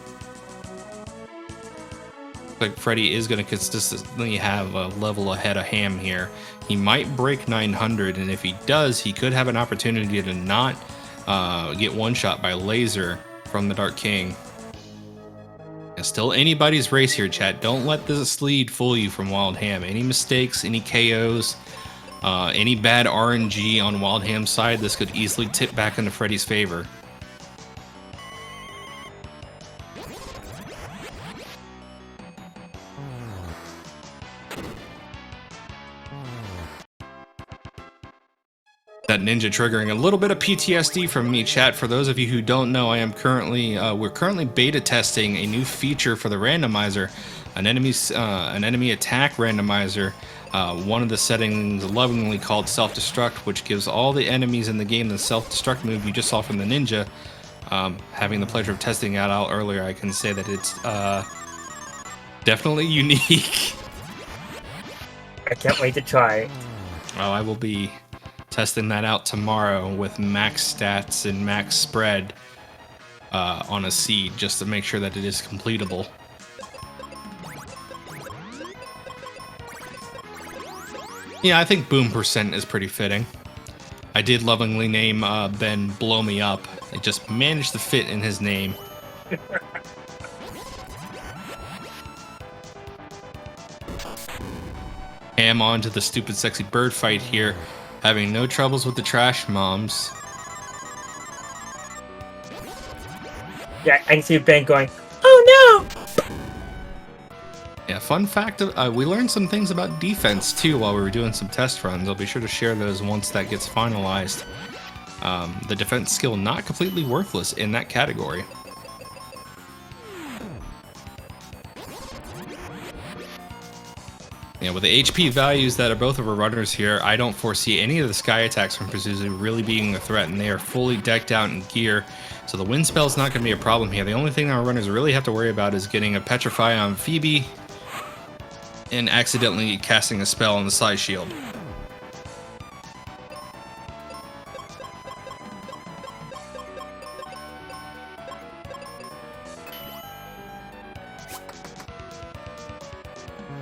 Looks like Freddy is going to consistently have a level ahead of Ham here. He might break 900, and if he does, he could have an opportunity to not get one-shot by laser from the Dark King. It's still anybody's race here, chat. Don't let this lead fool you from Wildham. Any mistakes, any KOs, any bad RNG on Wildham's side, this could easily tip back into Freddy's favor. That ninja triggering a little bit of PTSD from me, chat. For those of you who don't know, I am currently we're currently beta testing a new feature for the randomizer, an enemy attack randomizer. One of the settings lovingly called self-destruct, which gives all the enemies in the game the self-destruct move you just saw from the ninja. Having the pleasure of testing it out earlier, I can say that it's definitely unique. I can't wait to try it. Oh, I will be testing that out tomorrow with max stats and max spread on a seed, just to make sure that it is completable. Yeah, I think boom percent is pretty fitting. I did lovingly name Ben Blow Me Up. It just managed to fit in his name. Ham on to the stupid sexy bird fight here, having no troubles with the trash moms. Yeah, I can see Ben going, "Oh no!" Yeah, fun fact, we learned some things about defense too while we were doing some test runs. I'll be sure to share those once that gets finalized. The defense skill not completely worthless in that category. Yeah, with the HP values that are both of our runners here, I don't foresee any of the sky attacks from Pazuzu really being a threat, and they are fully decked out in gear, so the wind spell's not going to be a problem here. The only thing our runners really have to worry about is getting a Petrify on Phoebe and accidentally casting a spell on the side shield.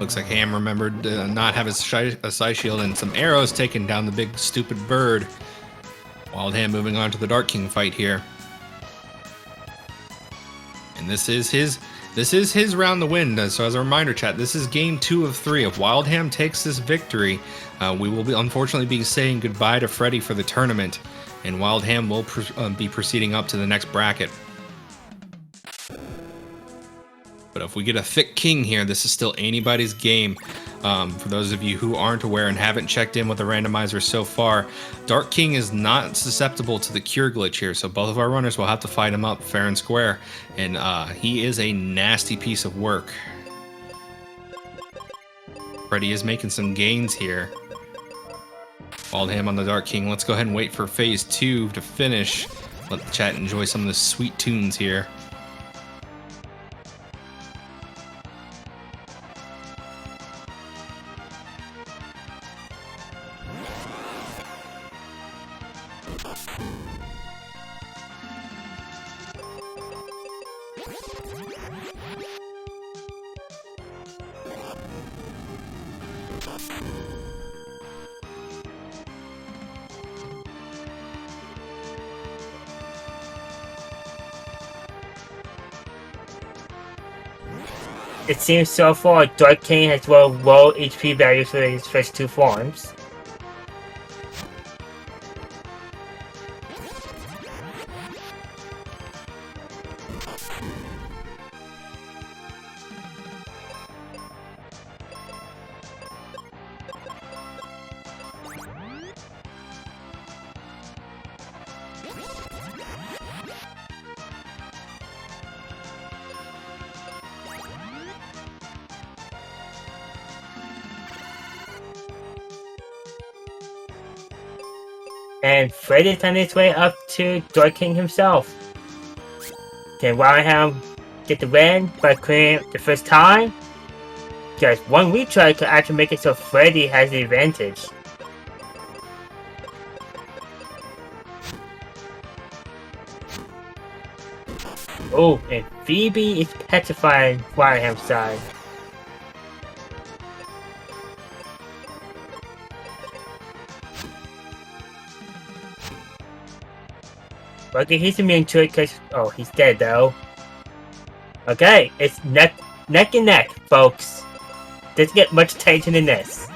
Looks like Ham remembered to not have a side shield, and some arrows taking down the big stupid bird. Wild Ham moving on to the Dark King fight here. And this is his round to win. So as a reminder, chat, this is game 2 of 3. If Wild Ham takes this victory, we will be unfortunately be saying goodbye to Freddy for the tournament, and Wild Ham will be proceeding up to the next bracket. But if we get a thick king here, this is still anybody's game. For those of you who aren't aware and haven't checked in with the randomizer so far, Dark King is not susceptible to the cure glitch here, so both of our runners will have to fight him up fair and square, and he is a nasty piece of work. Freddy is making some gains here. Wild Ham on the Dark King. Let's go ahead and wait for phase 2 to finish. Let the chat enjoy some of the sweet tunes here. It seems so far Dark King has low HP values for his first 2 forms. And Freddy's on his way up to Dark King himself. Can Wildham get the win by clearing the first time? Because one retry could actually make it so Freddy has the advantage. Oh, and Phoebe is petrifying Wildham's side. Okay, he's immune to it because... Oh, he's dead though. Okay, it's neck and neck, folks. Doesn't get much tighter than this.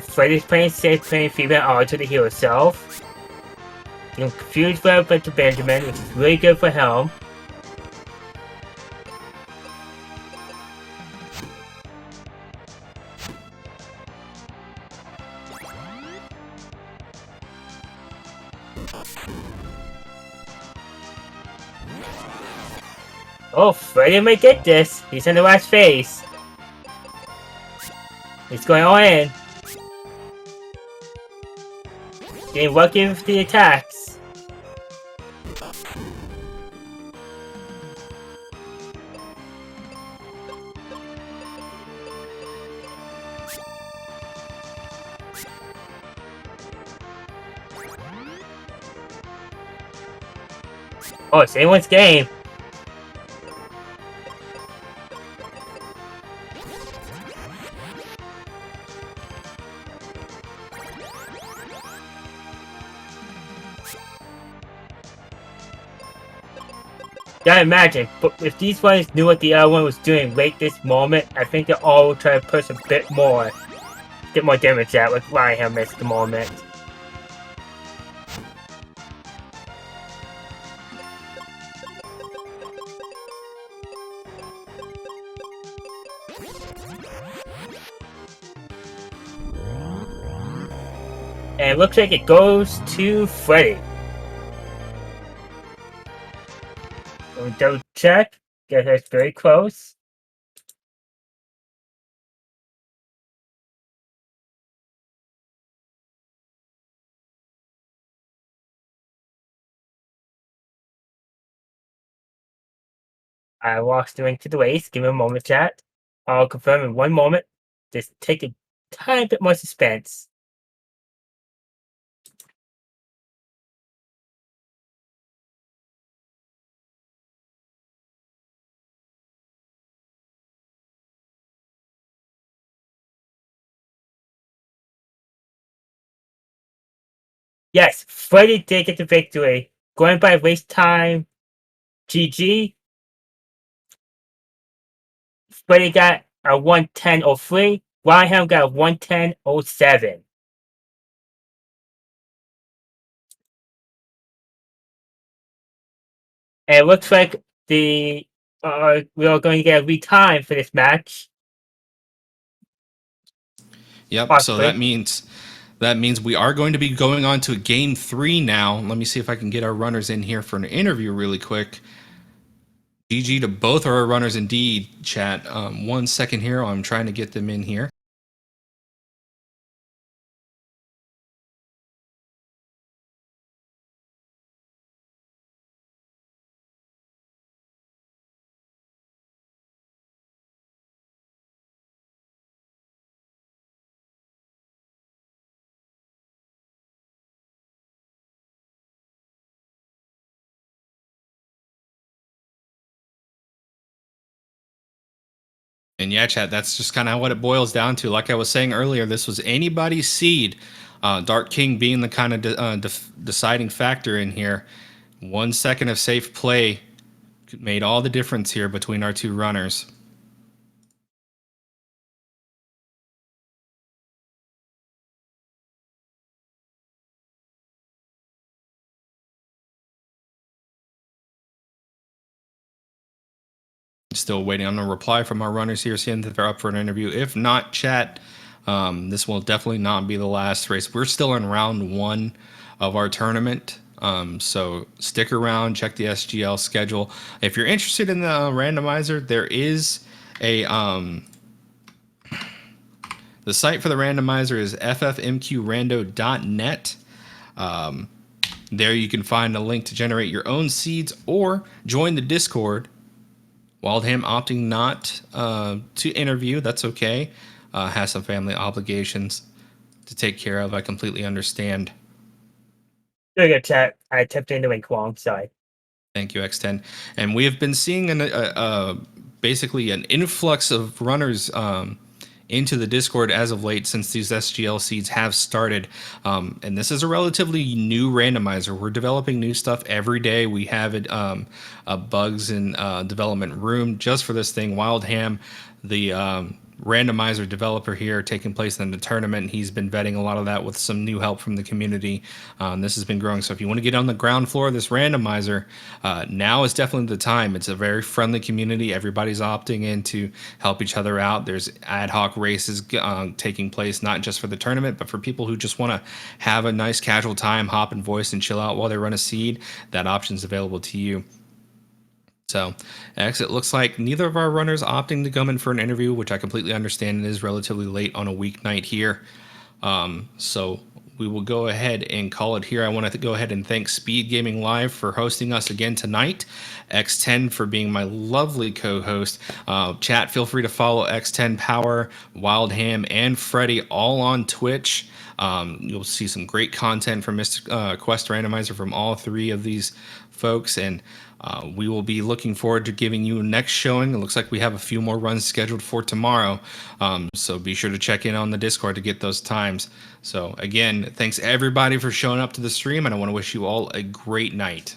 Freddy's playing safe, playing female auto to heal herself. Getting confused by to Benjamin, which is really good for Helm. Oh, Freddy may get this. He's in the last phase. He's going all in. Getting lucky with the attacks. Oh, it's anyone's game. Gotta imagine, but if these ones knew what the other one was doing right this moment, I think they all will try to push a bit more. Get more damage out, like Wildham missed the moment. And it looks like it goes to Freddy. We'll double check. Guess that's very close. I lost the ring to the race. Give me a moment, chat. I'll confirm in one moment. Just take a tiny bit more suspense. Yes, Freddy did get the victory. Going by race time, GG. Freddy got a 110.03. Wildham got a 110.07. And it looks like we are going to get a retime for this match. Yep. Possibly. So that means we are going to be going on to game 3 now. Let me see if I can get our runners in here for an interview really quick. GG to both our runners indeed, chat. 1 second here. I'm trying to get them in here. And yeah, chat, that's just kind of what it boils down to. Like I was saying earlier, this was anybody's seed. Dark King being the kind of deciding factor in here. 1 second of safe play made all the difference here between our two runners. Still waiting on a reply from our runners here, seeing that they're up for an interview. If not, chat, this will definitely not be the last race. We're still in round 1 of our tournament. So stick around, check the SGL schedule. If you're interested in the randomizer, there is a the site for the randomizer is ffmqrando.net. There you can find a link to generate your own seeds or join the Discord. Wildham opting not to interview, that's okay. Has some family obligations to take care of. I completely understand. Very good, chat. I tipped into a wrong side. Thank you, X10. And we have been seeing basically an influx of runners into the Discord as of late since these SGL seeds have started. And this is a relatively new randomizer. We're developing new stuff every day. We have it bugs in development room just for this thing. Wildham, the randomizer developer here, taking place in the tournament. He's been vetting a lot of that with some new help from the community. This has been growing. So if you want to get on the ground floor of this randomizer, now is definitely the time. It's a very friendly community. Everybody's opting in to help each other out. There's ad hoc races taking place, not just for the tournament, but for people who just want to have a nice casual time, hop and voice and chill out while they run a seed. That option's available to you. So, X, it looks like neither of our runners opting to come in for an interview, which I completely understand. It is relatively late on a weeknight here. So we will go ahead and call it here. I want to go ahead and thank SpeedGaming Live for hosting us again tonight. X10 for being my lovely co-host. Chat, feel free to follow X10 Power, Wildham, and Freddy all on Twitch. You'll see some great content from Mr. Quest Randomizer from all three of these folks, and we will be looking forward to giving you a next showing. It looks like we have a few more runs scheduled for tomorrow, so be sure to check in on the Discord to get those times. So again, thanks everybody for showing up to the stream, and I want to wish you all a great night.